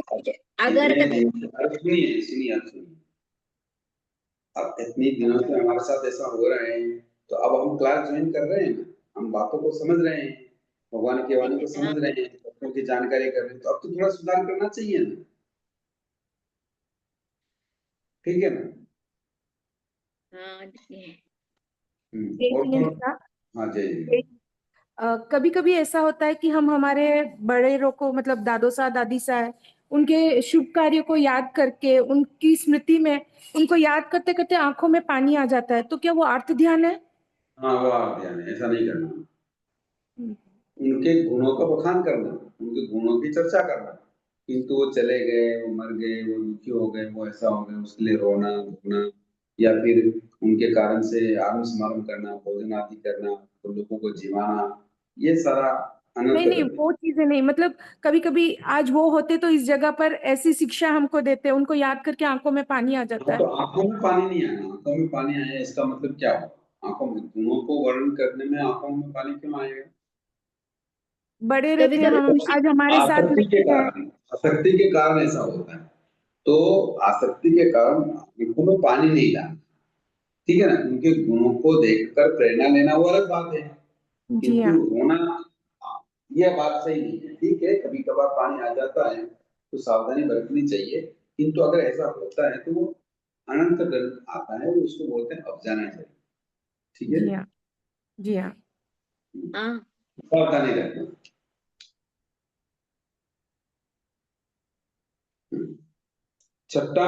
अगर इतने दिन अर्थ सुनिए, सुनिए, अर्थ सुनिए। अब इतने दिनों से हमारे साथ ऐसा हो रहा है, तो अब हम क्लास ज्वाइन कर रहे हैं ना, हम बातों को समझ रहे हैं, भगवान की वाणी को समझ रहे हैं, तत्वों की जानकारी कर रहे हैं, तो अब तो थोड़ा सुधार करना चाहिए ना। ठीक है ना? हाँ ठीक है। जय और जिनेन्द्र कौन? साहब। हाँ, जय जी। कभी कभी ऐसा होता है कि हम हमारे बड़े को मतलब दादो सा दादी सा है, उनके शुभ कार्य को याद करके उनकी स्मृति में उनको याद करते करते आंखों में पानी आ जाता है, तो क्या वो अर्थ ध्यान है? हाँ, वो आप ध्यान है, ऐसा नहीं करना। हम्म, उनके गुणों का बखान करना, उनके गुणों की चर्चा करना, किंतु वो चले गए, वो मर गए, वो दुखी हो गए, वो ऐसा हो गए, उसके लिए रोना धोना, या फिर उनके कारण से आत्म समारोह करना, भोजन आदि करना, तो लोगों को जिवाना, ये सारा नहीं अनर्थ नहीं, करते हैं। वो चीजें नहीं, मतलब कभी कभी आज वो होते तो इस जगह पर ऐसी शिक्षा हमको देते, उनको याद करके आंखों में पानी आ जाता हाँ, है। तो आंखों में पानी नहीं आना, आंखों में पानी आया इसका मतलब क्या हुआ? आंखों में गुणों को वर्णन करने में आंखों में पानी क्यों आएगा? बड़े कभी रहते कभी हम खुशी आज हमारे साथ आसक्ति के नहीं है। कारण, आसक्ति के कारण ऐसा होता है। तो आसक्ति के कारण आंखों में पानी नहीं लाना, ठीक है ना? उनके गुणों को देखकर प्रेरणा लेना वो अलग बात है, जी किंतु हाँ। रोना, यह बात सही नहीं है। ठीक है, कभी कभार पानी आ जाता है तो सावधानी बरतनी चाहिए, किंतु अगर ऐसा होता है तो वो अनंत दंड आता है, वो उसको बोलते हैं अवजाना चाहिए। ठीक है, जी हाँ। जी हाँ। हाँ सावधानी रखना। छठा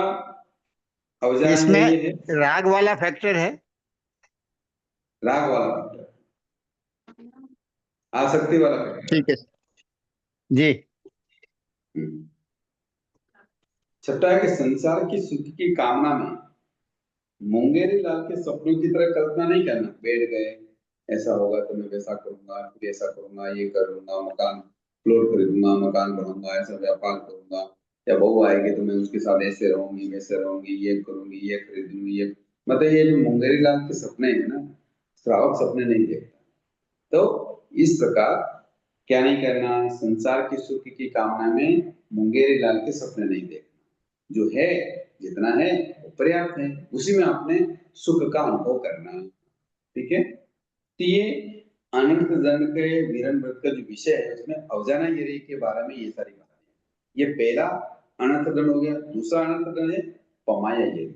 अवजाना है, इसमें ये है राग वाला फैक्टर है। राग वाला पैटर्न, आसक्ति वाला पैटर्न। ठीक है जी। छठा है कि संसार की सुख की कामना में मुंगेरी लाल के सपनों की तरह कल्पना नहीं करना। बैठ गए, ऐसा होगा तो मैं वैसा करूंगा, फिर ऐसा करूंगा, ये कर लूंगा, मकान फ्लोर खरीदूंगा, मकान बनाऊंगा, ऐसा व्यापार करूंगा, या बहू आएगी तो मैं उसके साथ ऐसे रहूंगी, वैसे रहूंगी, ये करूंगी, ये खरीदूंगी, ये मतलब ये जो मुंगेरी लाल के सपने हैं ना, श्रावक सपने नहीं देखता। तो इस प्रकार क्या नहीं करना, संसार की सुख की कामना में मुंगेरी लाल के सपने नहीं देखना। जो है जितना है वो पर्याप्त है, उसी में अपने सुख का अनुभव करना है। ठीक है, तो ये अनंत जन्म के वीरन व्रत का जो विषय है उसमें अवजाना गिरी के बारे में ये सारी बातें हैं। ये पहला अनंत गण हो गया। दूसरा अनंत गण है पमाया गिरी।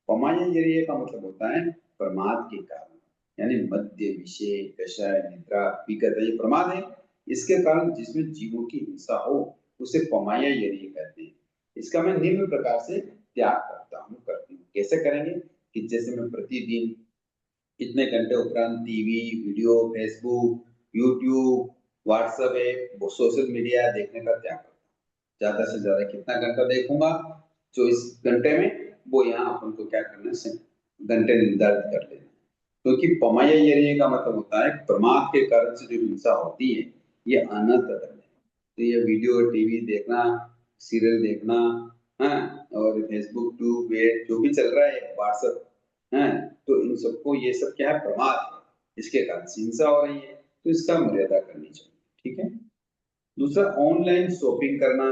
पमाया गिरी का मतलब होता है प्रमाद के कारण, यानी मध्य, विषय, कषाय, निद्रा, विगत, ये प्रमाद है। इसके कारण जिसमें जीवों की हिंसा हो उसे पमाया गिरी कहते हैं। इसका मैं निम्न प्रकार से त्याग करती हूँ। कैसे करेंगे कि जैसे मैं प्रतिदिन इतने घंटे उपरांत TV, video, Facebook, YouTube, WhatsApp है, सोशल मीडिया देखने का त्याग करता हूँ। ज्यादा से ज्यादा कितना घंटा देखूंगा 24 घंटे में, वो यहाँ अपन को क्या करना है, घंटे निर्धारित कर लेना। क्योंकि पमाया यरी का मतलब होता है प्रमाद के कारण से जो हिंसा होती है ये अनंत धर्म है। तो ये वीडियो, टीवी देखना, सीरियल देखना, हाँ, और फेसबुक, ट्यूब, जो भी चल रहा है, व्हाट्सएप, हाँ, तो इन सबको ये सब क्या है, प्रमाद है, इसके कारण से हिंसा हो रही है, तो इसका मर्यादा करनी चाहिए। ठीक है। दूसरा ऑनलाइन शॉपिंग करना,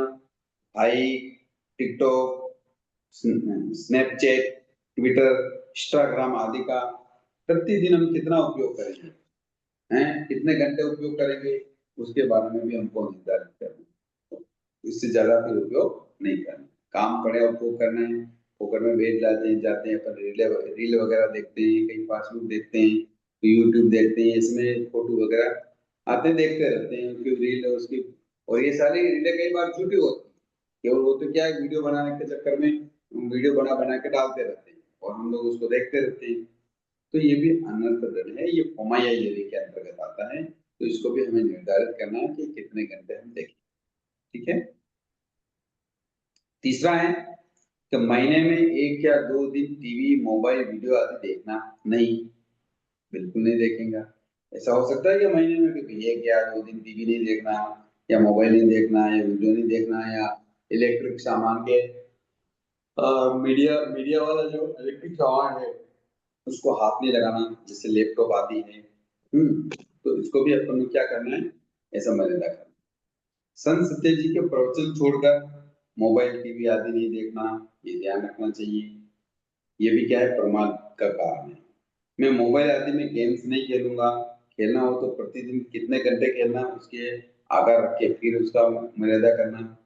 hike, TikTok, Snapchat, Twitter, Instagram आदि का प्रतिदिन हम कितना उपयोग करेंगे, हैं, कितने घंटे उपयोग करेंगे, उसके बारे में भी हमको निर्धारित करना है। इससे ज्यादा फिर उपयोग नहीं करना। काम पड़े उपयोग करना है, पोकर में भेज जाते हैं अपन, रील वगैरह देखते हैं, कहीं फेसबुक देखते हैं, तो यूट्यूब देखते हैं, इसमें फोटो वगैरह आते देखते रहते हैं, उसकी रील उसकी, और ये सारी रीलें कई बार झूठी होती है। केवल वो तो क्या है, वीडियो बनाने के चक्कर में वीडियो बना के डालते रहते हैं और हम लोग उसको देखते रहते हैं। तो ये भी अनर्थ दंड है, ये पमाया यदि के अंतर्गत आता है। तो इसको भी हमें निर्धारित करना है कि कितने घंटे हम देखें। ठीक है। तीसरा है कि महीने में 1 या 2 दिन टीवी, मोबाइल, वीडियो आदि देखना नहीं, बिल्कुल नहीं देखेंगे। ऐसा हो सकता है कि महीने में कभी 1 या 2 दिन टीवी नहीं देखना, या मोबाइल नहीं देखना, या वीडियो नहीं देखना, या इलेक्ट्रिक सामान के मीडिया वाला जो इलेक्ट्रिक सामान है उसको हाथ नहीं लगाना, जैसे लैपटॉप आदि है। तो इसको भी अपन को क्या करना है, ऐसा मर्यादा करना। संत सत्य जी के प्रवचन छोड़कर मोबाइल, टीवी आदि नहीं देखना, ये ध्यान रखना चाहिए। ये भी क्या है, प्रमाद का कारण है। मैं मोबाइल आदि में गेम्स नहीं खेलूंगा, खेलना हो तो प्रतिदिन कितने घंटे खेलना उसके आधार रख के फिर उसका मर्यादा करना।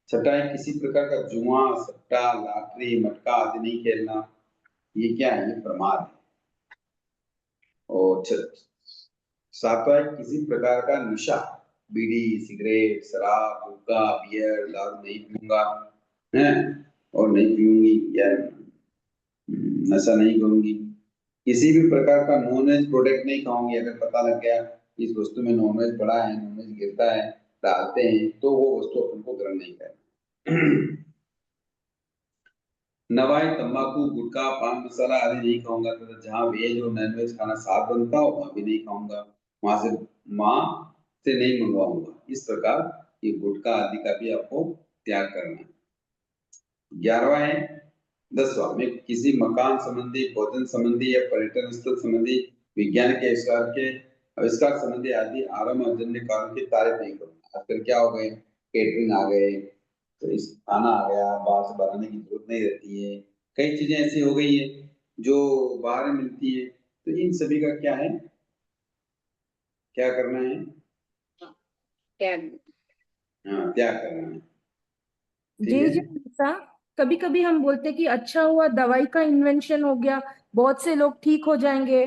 छठा है किसी प्रकार का जुआ, सट्टा, लॉटरी, मटका आदि नहीं खेलना, ये क्या है, ये प्रमाद है। और सातवां है किसी प्रकार का नशा, बीड़ी, सिगरेट, शराब, हुक्का, बियर, दारू नहीं पीऊंगा, है, और नहीं पीऊंगी, या नशा नहीं करूंगी। किसी भी प्रकार का नॉनवेज प्रोडक्ट नहीं खाऊंगी। अगर पता लग गया इस वस्तु में नॉनवेज पड़ा है, नॉनवेज गिरता है, डालते हैं, तो वो वस्तु अपन को ग्रहण नहीं करना। नवाई, तंबाकू, गुटखा, पान मसाला आदि नहीं खाऊंगा, तथा जहाँ वेज और नॉन वेज खाना साथ बनता हो वहां भी नहीं खाऊंगा। माँ से नहीं मंगवाऊंगा। इस प्रकार ये गुटखा आदि का भी आपको त्याग करना है। 11वां है 10वां में किसी मकान संबंधी, भोजन संबंधी या पर्यटन स्थल संबंधी विज्ञान के आविष्कार संबंधी आदि आरंभ अजन्य कारणों की तारीफ नहीं करूंगा। आजकल क्या हो गए, केटरिंग आ गए, तो इस खाना आ गया, बाहर से बनाने की जरूरत नहीं रहती है। कई चीजें ऐसी हो गई है जो बाहर मिलती है, तो इन सभी का क्या है, क्या करना है, त्याग। हाँ, त्याग करना है। ठीक जी है। जी ऐसा कभी कभी हम बोलते कि अच्छा हुआ दवाई का इन्वेंशन हो गया, बहुत से लोग ठीक हो जाएंगे,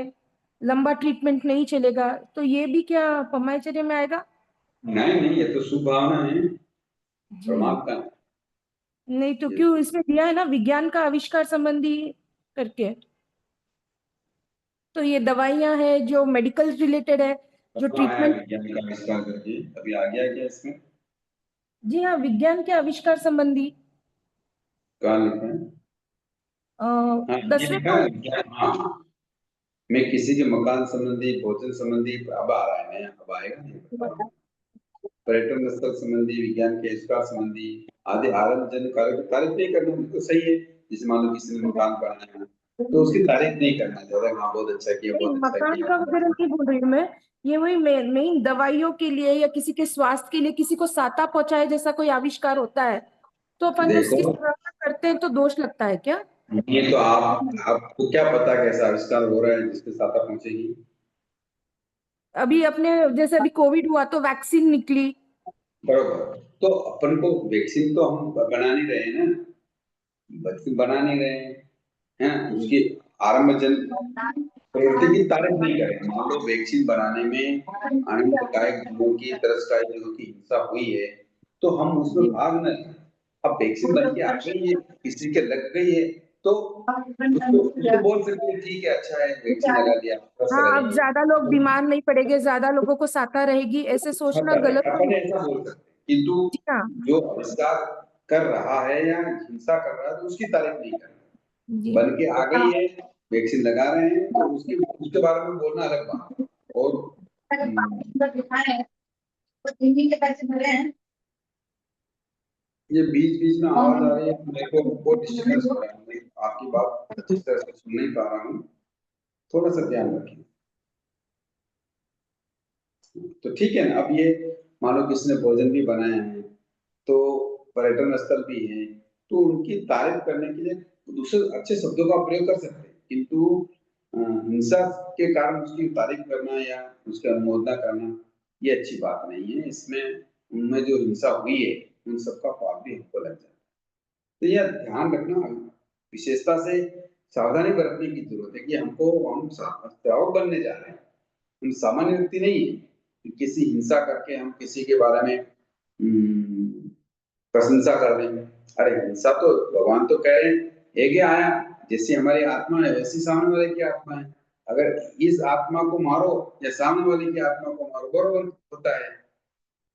लंबा ट्रीटमेंट नहीं चलेगा, तो ये भी क्या पमायचर्य में आएगा? नहीं नहीं, ये तो शुभ भावना है, जी परमात्मा है। नहीं तो क्यों इसमें दिया है ना विज्ञान का आविष्कार संबंधी करके। तो ये दवाइयां हैं जो मेडिकल रिलेटेड है, जो कहाँ आया ट्रीटमेंट। विज्ञान का आविष्कार करके, अभी आ गया क्या इसमें? जी हाँ, विज्ञान के आविष्कार संबंधी कहाँ लिखा है? हाँ, ये 10वें लिखा है विज्ञान, हाँ। मैं किसी के मकान संबंधी, भोजन संबंधी, अब आ रहा है, मैं अब आएगा नहीं बता रहा हूँ। पर्यटन स्थल संबंधी, विज्ञान के आविष्कार संबंधी आदि आरंभजन कार्य की तारीफ नहीं करना, तो सही है। जैसे मान लो किसी ने मकान बनाया तो उसकी तारीफ नहीं करना ज्यादा, हाँ बहुत अच्छा किया, नहीं, बहुत अच्छा मकान किया। का वगैरह नहीं बोल रही हूँ मैं। ये वही मेन दवाइयों के लिए या किसी के स्वास्थ्य के लिए किसी को साता पहुंचाए जैसा कोई आविष्कार होता है, तो अपन उसकी देखो, सराहना करते हैं, तो दोष लगता है क्या? ये तो आपको क्या पता कैसा आविष्कार हो रहा है जिसके साथ आप पहुंचेगी? अभी अपने जैसे अभी कोविड हुआ तो वैक्सीन निकली। बरोबर, तो अपन को वैक्सीन तो हम बना नहीं रहे हैं ना, वैक्सीन बना नहीं रहे हैं, उसकी आरंभजन प्रवृत्ति की तारीफ नहीं करें। मान लो वैक्सीन बनाने में आनंददायक गुणों की, तरसदायक गुणों की हिंसा हुई है, तो हम उसमें जी भाग न लें। अब वैक्सीन बन के आ गई है, किसी के लग गई है, तो उसको बोल सकते हैं ठीक है, अच्छा है, वैक्सीन लगा दिया, स्वस्थ हाँ, अब रहिए। ज्यादा लोग बीमार नहीं पड़ेंगे, ज्यादा लोगों को साता रहेगी, ऐसे सोचना होता है, गलत अपन नहीं है। ऐसा बोल सकते हैं, किंतु जी हाँ। जो आविष्कार कर रहा है या हिंसा कर रहा है तो उसकी तारीफ नहीं करनी। जी बन के आ गई है, वैक्सीन लगा रहे हैं, तो उसके बारे में बोलना अलग बात है। और ये बीच बीच में आवाज आ रही है, मेरे को बहुत डिस्टर्बेंस हो रहा है, मैं आपकी बात अच्छी तरह से सुन नहीं पा रहा हूँ, थोड़ा सा ध्यान रखिए। तो ठीक है ना, अब ये मान लो किसी ने भोजन भी बनाया है, तो पर्यटन स्थल भी है, तो उनकी तारीफ करने के लिए दूसरे अच्छे शब्दों का प्रयोग कर सकते हैं, किंतु हिंसा के कारण उसकी तारीफ करना या उसकी अनुमोदना करना ये अच्छी बात नहीं है। इसमें उनमें जो हिंसा हुई है उन सबका पाप भी हमको लग जाता है। तो यह ध्यान रखना, विशेषता से सावधानी बरतने की जरूरत है कि हम श्रावक बनने जा रहे हैं, हम सामान्य व्यक्ति नहीं है कि किसी हिंसा करके हम किसी के बारे में प्रशंसा कर रहे हैं। अरे हिंसा तो भगवान तो कह रहे हैं एक ही आया, जैसी हमारी आत्मा है वैसी सामने वाले की आत्मा है, अगर इस आत्मा को मारो या सामने वाले की आत्मा को मारो बरोबर होता है,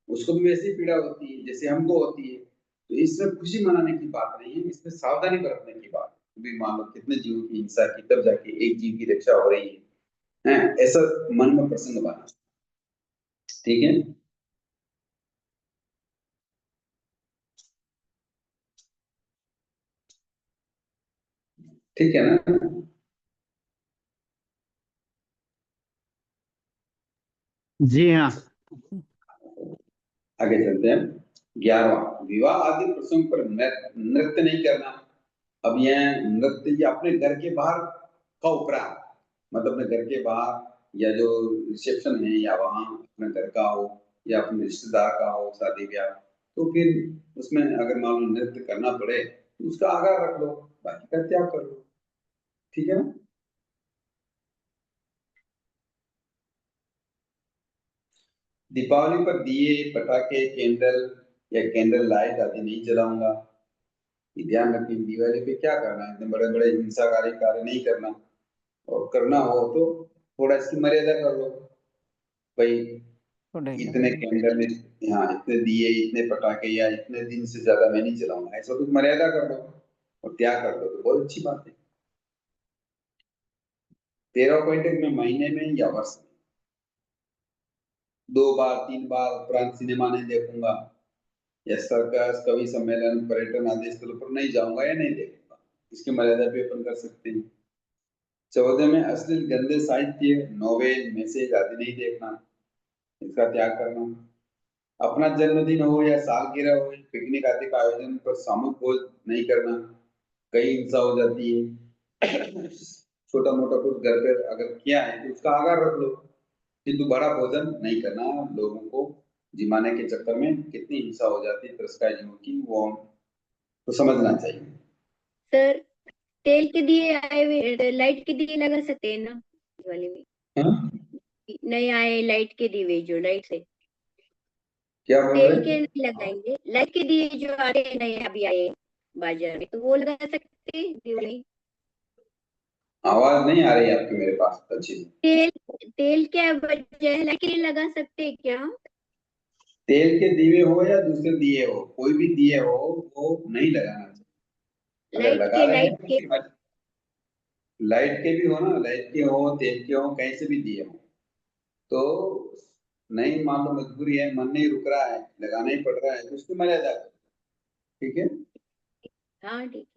उसको भी वैसी पीड़ा होती है जैसे हमको होती है। तो इसमें खुशी मनाने की बात नहीं है, इसमें सावधानी बरतने की बात है। अभी मान लो कितने जीवों की हिंसा की, तब जाके एक जीव की रक्षा हो रही है, ऐसा मन में प्रसंग बना। ठीक है, ठीक है ना? जी हाँ। आगे चलते हैं। 11वां, विवाह आदि प्रसंग पर नृत्य नहीं करना। अब यह नृत्य ये अपने घर के बाहर का उपरांत, मतलब अपने घर के बाहर या जो रिसेप्शन है या वहां अपने घर का हो या अपने रिश्तेदार का हो शादी ब्याह, तो फिर उसमें अगर मान लो नृत्य करना पड़े तो उसका आगार रख लो, बाकी का त्याग कर लो। ठीक है ना? दीपावली पर दिए, पटाखे, कैंडल या कैंडल लाइट आदि नहीं जलाऊंगा। ये ध्यान रखें, दिवाली पे क्या करना है, इतने बड़े बड़े हिंसाकारी कार्य नहीं करना, और करना हो तो थोड़ा इसकी मर्यादा कर लो। भाई इतने कैंडल, हाँ इतने दिए, इतने पटाखे या इतने दिन से ज्यादा मैं नहीं चलाऊंगा, ऐसा कुछ मर्यादा कर दो और त्याग कर दो तो बहुत अच्छी बात है। 13 पॉइंट में महीने में या वर्ष में 2 बार 3 बार उपरांत सिनेमा नहीं देखूंगा, या सर्कस, कवि सम्मेलन, पर्यटन आदि स्थलों पर नहीं जाऊंगा या नहीं देखूंगा, इसकी मर्यादा भी अपन कर सकते हैं। 14 में अश्लील गंदे साहित्य, नॉवेल, मैसेज आदि नहीं देखना, इसका त्याग करना। अपना जन्मदिन हो या सालगिरह हो, पिकनिक आदि का आयोजन पर सामूहिक भोज नहीं करना, कई हिंसा हो जाती है। छोटा मोटा कुछ घर पे अगर किया है तो उसका आगार रख लो, किंतु बड़ा भोजन नहीं करना। लोगों को जिमाने के चक्कर में कितनी हिंसा हो जाती है तिरस्कार जीवों की, वो हमको समझना चाहिए। सर, तेल के दिए आए हुए लाइट के दिए लगा सकते हैं ना दिवाली में? हाँ? नए आए लाइट के दिए, जो लाइट से क्या बोल तेल रहे के हैं? नहीं लगाएंगे, लाइट के दिए जो आ रहे हैं नए अभी आए बाजार में, तो वो लगा सकते हैं दिवाली। आवाज नहीं आ रही है आपकी मेरे पास अच्छी। तेल तेल क्या वजह है, के लिए लगा सकते हैं क्या? तेल के दिए हो या दूसरे दिए हो, कोई भी दिए हो वो नहीं लगाना चाहिए। अगर लगा रहे हैं लाइट तो के लाइट के भी हो ना, लाइट के हो, तेल के हो, कहीं से भी दिए हो तो नहीं, मान लो मजबूरी है, मन नहीं रुक रहा है, लगाना ही पड़ रहा है तो उसकी मर्यादा करो, ठीक है। हाँ ठीक है।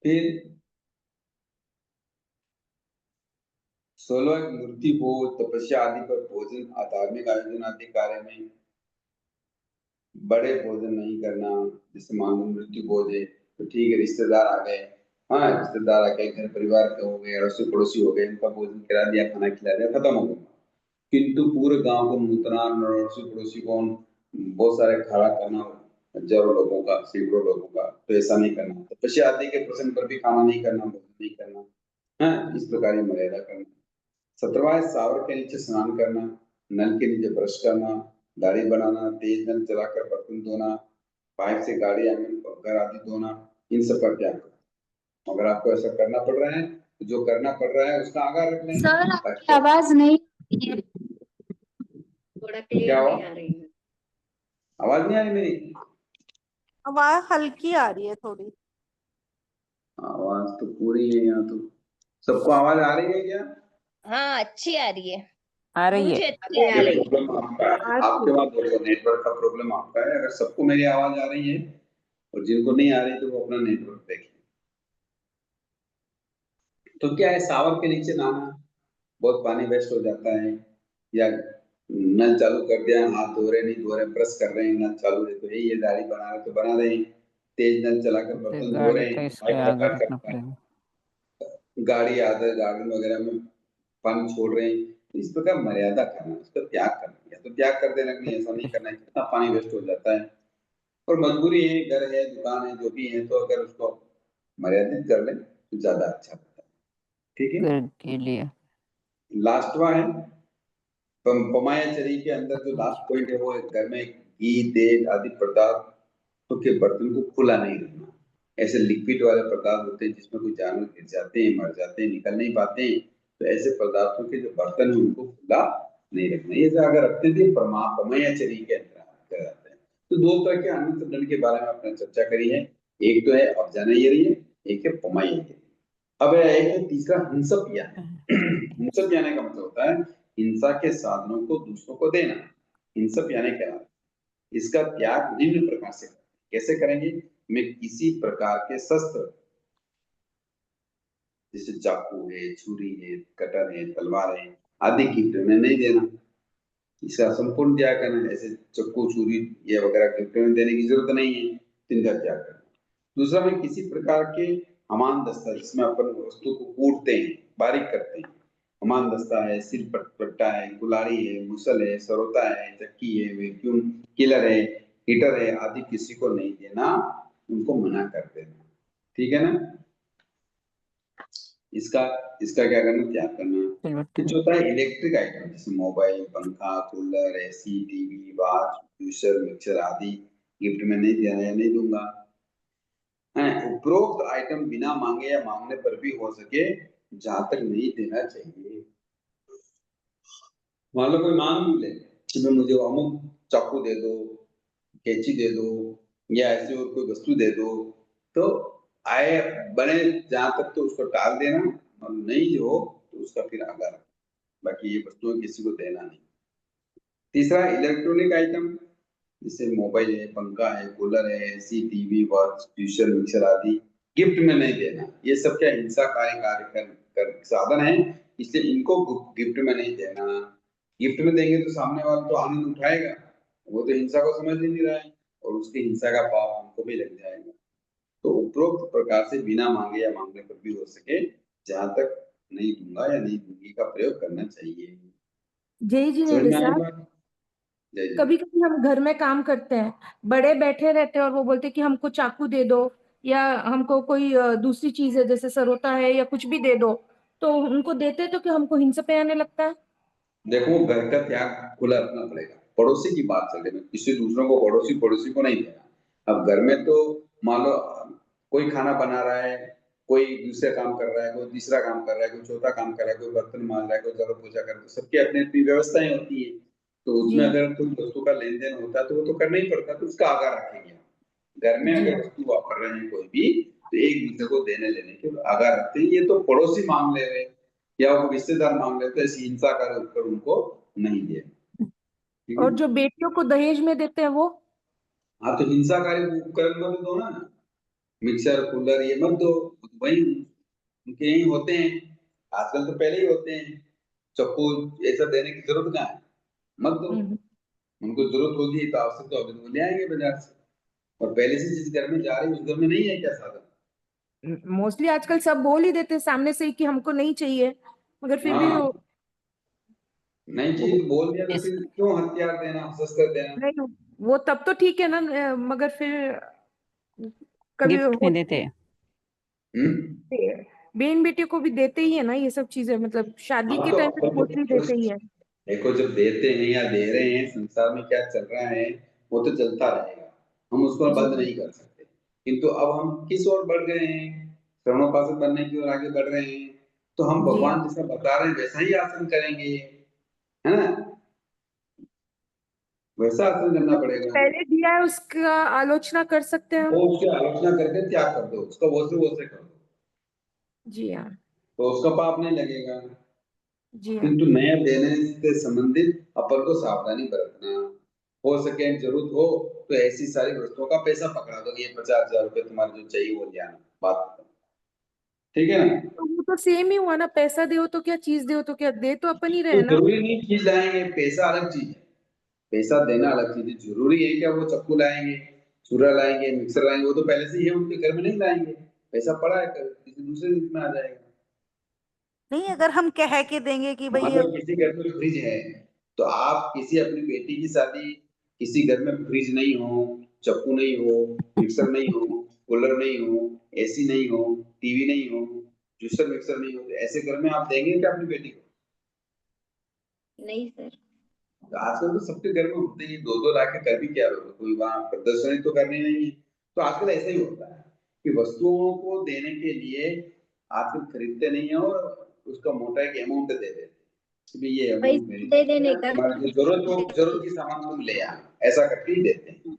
फिर 16 मूर्ति भोज, तपस्या आदि पर भोजन, धार्मिक आयोजन आदि कार्य में बड़े भोजन नहीं करना। जैसे मान लो मृत्यु भोज है तो ठीक है, रिश्तेदार आ गए, हाँ रिश्तेदार आ गए, घर परिवार के हो गए, अड़ोसी पड़ोसी हो गए, उनका भोजन करा दिया, खाना खिला दिया, खत्म हो गया। किंतु पूरे गांव को नूतना, अड़ोसी पड़ोसी को बहुत सारे खड़ा करना, हजारों लोगों का, सैकड़ों लोगों का, तो ऐसा नहीं करना। तपस्या आदि के प्रसंग पर भी खाना नहीं करना, भोजन नहीं करना, हाँ इस प्रकार की मर्यादा करना। 17वां है शावर के नीचे स्नान करना, नल के नीचे ब्रश करना, दाढ़ी बनाना, तेज नल चलाकर बर्तन धोना, पाइप से गाड़ी आंगन घर आदि धोना, इन सब का त्याग करो। अगर आपको ऐसा करना पड़ रहा है तो जो करना पड़ रहा है उसका आगाह रख लें। सर आपकी ताकि आवाज नहीं आ रही है। थोड़ा क्या क्लियर हुआ, नहीं आ रही है। आवाज नहीं आ रही मेरी? आवाज हल्की आ रही है थोड़ी। आवाज तो पूरी है यहाँ तो। सबको आवाज आ रही है क्या? हाँ अच्छी आ रही है, आ रही मुझे है। अच्छी आ ये रही है। प्रॉब्लम आपका है, आपके वहां देखो नेटवर्क का प्रॉब्लम आपका है। अगर सबको मेरी आवाज आ रही है और जिनको नहीं आ रही तो वो अपना नेटवर्क देखें। तो क्या है, शावर के नीचे नहाना, बहुत पानी वेस्ट हो जाता है, या नल चालू कर दिया, हाथ धो रहे नहीं धो रहे, ब्रश कर रहे हैं, नल चालू है तो यही ये दाढ़ी बना रहे तो बना रहे हैं, तेज नल चलाकर तो बर्तन धो गाड़ी रहे का हैं, इसके पाइप आगे लगा रखना कर पड़ेगा। गाड़ी आदर गार्डन वगैरह में पानी छोड़ रहे हैं, तो इस प्रकार मर्यादा करना, उसका त्याग करना, या तो त्याग कर देना, नहीं ऐसा नहीं करना है, कितना पानी वेस्ट हो जाता है। और मजबूरी है, घर है, दुकान है, जो भी है, तो अगर उसको मर्यादित कर ले तो ज्यादा अच्छा होता है, ठीक है। घर के लिए। लास्टवा है पमायाचरी के अंदर जो लास्ट पॉइंट है वो है, घर में घी तेल आदि पदार्थों के बर्तन को खुला नहीं रखना। ऐसे लिक्विड वाले पदार्थ होते हैं जिसमें कोई जानवर गिर जाते हैं, मर जाते हैं, निकल नहीं पाते हैं, तो ऐसे पदार्थों के जो बर्तन है उनको खुला नहीं रखना। ये जो अगर रखते थे पमायाचरी के अंदर आते हैं। तो दो तरह के अनंत दंड के बारे में आपने चर्चा करी है, एक तो है अवजानयरी है, एक है पमायचरी। अब एक है तीसरा हिंसक यान। हिंसक यानी का मतलब होता है हिंसा के साधनों को दूसरों को देना, हिंसक यानी क्या, इसका त्याग निम्न प्रकार से करें। कैसे करेंगे? मैं किसी प्रकार के शस्त्र, जैसे चाकू है, छुरी है, कटर है, तलवार है आदि गिफ्ट में नहीं देना, इसका संपूर्ण त्याग करना है। ऐसे चाकू छुरी ये वगैरह गिफ्ट में देने की जरूरत नहीं है, इनका त्याग करना। दूसरा में किसी प्रकार के हमान दस्ता, जिसमें अपन वस्तु को कूटते हैं, बारीक करते हैं, हमान दस्ता है, सिल पट्टा है, कुल्हाड़ी है, मुसल है, सरोता है, चक्की है, वैक्यूम किलर है, हीटर है आदि किसी को नहीं देना, उनको मना कर देना, ठीक है ना। इसका इसका क्या करना, त्याग करना। चलो फिर ठीक। चौथा है इलेक्ट्रिक आइटम, जैसे मोबाइल, पंखा, cooler, AC, TV, watch, juicer, mixer आदि गिफ्ट में नहीं देना या नहीं दूंगा। उपरोक्त आइटम बिना मांगे या मांगने पर भी हो सके जहां तक नहीं देना चाहिए। मान लो कोई मांग भी ले कि भाई मुझे अमुक चाकू दे दो, कैंची दे दो, या ऐसी और कोई वस्तु दे दो, तो आए बने जहां तक तो उसको टाल देना, और नहीं जो हो तो उसका फिर आगा रखना। बाकी ये वस्तुएं किसी को देना नहीं। तीसरा इलेक्ट्रॉनिक आइटम, जैसे मोबाइल है, पंखा है, कूलर है, AC, TV, watch, tuition, mixer आदि गिफ्ट में नहीं देना। ये सब क्या हिंसाकारी कर साधन है, इसलिए इनको गिफ्ट में नहीं देना। गिफ्ट में देंगे तो सामने वाला तो आनंद उठाएगा, वो तो हिंसा को समझ ही नहीं रहा है, और उसकी हिंसा का पाप हमको भी लग जाएगा। तो उपरोक्त प्रकार से बिना मांगे या मांगने पर भी हो सके जहां तक नहीं दूंगा या नहीं दूंगी का प्रयोग करना चाहिए। जय जी समझ नेडे में आया साहब, बात? जय जय। कभी कभी हम घर में काम करते हैं, बड़े बैठे रहते हैं और वो बोलते हैं कि हमको चाकू दे दो, या हमको कोई दूसरी चीज है जैसे सरोता है या कुछ भी दे दो, तो उनको देते तो कि हमको हिंसा पे आने लगता है। देखो घर का त्याग खुला रखना पड़ेगा, पड़ोसी की बात चल रही है, किसी दूसरों को पड़ोसी पड़ोसी को नहीं देना। अब घर में तो मान लो कोई खाना बना रहा है, कोई दूसरा काम कर रहा है, कोई तीसरा काम कर रहा है, कोई चौथा काम कर रहा है, कोई बर्तन मांज रहा है, कोई झाड़ू पोछा कर रहा है, तो सबकी अपनी अपनी व्यवस्थाएं होती है। तो उसमें जी अगर कोई वस्तु का लेन देन होता है तो वो तो करना ही पड़ता है, तो उसका आगाह रखेंगे। घर में जी अगर हाँ वस्तु वापर रहे हैं कोई भी, तो एक दूसरे को देने लेने के आगाह रखते हैं। ये तो पड़ोसी मांग ले रहे या वो रिश्तेदार मांग लेते, ऐसी हिंसा कर उनको नहीं दिया। ठीक है। और जो बेटियों को दहेज में देते हैं वो हाँ, तो हिंसाकारी उपकरण मत दो ना, मिक्सर कूलर ये मत दो, वही उनके यही होते हैं। आजकल तो पहले ही होते हैं। चाकू ऐसा देने की जरूरत कहाँ है, मत दो। हम्म, उनको जरूरत होगी तो आवश्यकता होगी तो वो ले आएंगे बाजार से। और पहले से जिस घर में जा रही है उस घर में नहीं है क्या साधन। मोस्टली आजकल सब बोल ही देते हैं सामने से ही कि हमको नहीं चाहिए, मगर फिर भी हाँ, नहीं वो चाहिए तो बोल दिया, तो इस फिर क्यों हथियार देना, शस्त्र देना। नहीं, वो तब तो ठीक है ना, मगर फिर कभी गिफ्ट में देते हैं। होते हैं, बहन बेटियों को भी देते ही है ना ये सब चीजें, मतलब शादी हाँ के तो टाइम पे मोस्टली देते ही है। देखो, जब देते हैं या दे रहे हैं, संसार में क्या चल रहा है वो तो चलता रहेगा, हम उसको जी बंद नहीं कर सकते। किंतु अब हम किस ओर बढ़ गए हैं, श्रवणोपासक बनने की ओर आगे बढ़ रहे हैं। तो हम जी हाँ, भगवान जैसा बता रहे हैं वैसा ही आसन करेंगे, है ना, वैसा आसन करना पड़ेगा। पहले दिया है उसका आलोचना कर सकते हैं वो हम। उसकी आलोचना करके त्याग कर दो, उसका वो से कर दो, जी हाँ, तो उसका पाप नहीं लगेगा। जी हाँ, किंतु नया देने से संबंधित अपन को सावधानी बरतना। हो सके जरूरत हो तो ऐसी सारी वस्तुओं का पैसा पकड़ा दो, ये 50,000 रुपए तुम्हारे जो चाहिए वो ले आना, बात खत्म। ठीक है ना। तो वो तो सेम ही हुआ ना, पैसा दे तो क्या, चीज दे तो क्या, दे तो अपन ही तो रहे ना। जरूरी नहीं चीज लाएंगे, पैसा अलग चीज है, पैसा देना अलग चीज है। जरूरी है क्या वो चक्कू लाएंगे, छुरा लाएंगे, मिक्सर लाएंगे, वो तो पहले से ही है उनके घर में, नहीं लाएंगे। पैसा पड़ा है, किसी दूसरे रूप में आ जाएगा। नहीं, अगर हम कह के देंगे कि भाई मतलब किसी घर में फ्रिज है, तो आप किसी अपनी बेटी की शादी, किसी घर में फ्रिज नहीं हो, चाकू नहीं हो, मिक्सर नहीं हो, कूलर नहीं हो, एसी नहीं हो, टीवी नहीं हो, जूसर मिक्सर नहीं हो, तो ऐसे घर में आप देंगे क्या अपनी बेटी को। नहीं सर। तो आजकल तो सबके घर में होते ही, दो दो लाख के कर भी क्या होगा, कोई वहां प्रदर्शनी तो करनी नहीं है। तो आजकल ऐसा ही होता है कि वस्तुओं को देने के लिए आजकल खरीदते नहीं है, और उसका मोटा एक अमाउंट दे देते हैं कि भाई ये अमाउंट पैसा मेरी दे देने का। तुम्हारी जो जरूरत हो, जरूरत की सामान तुम ले आना, ऐसा करके ही देते हैं।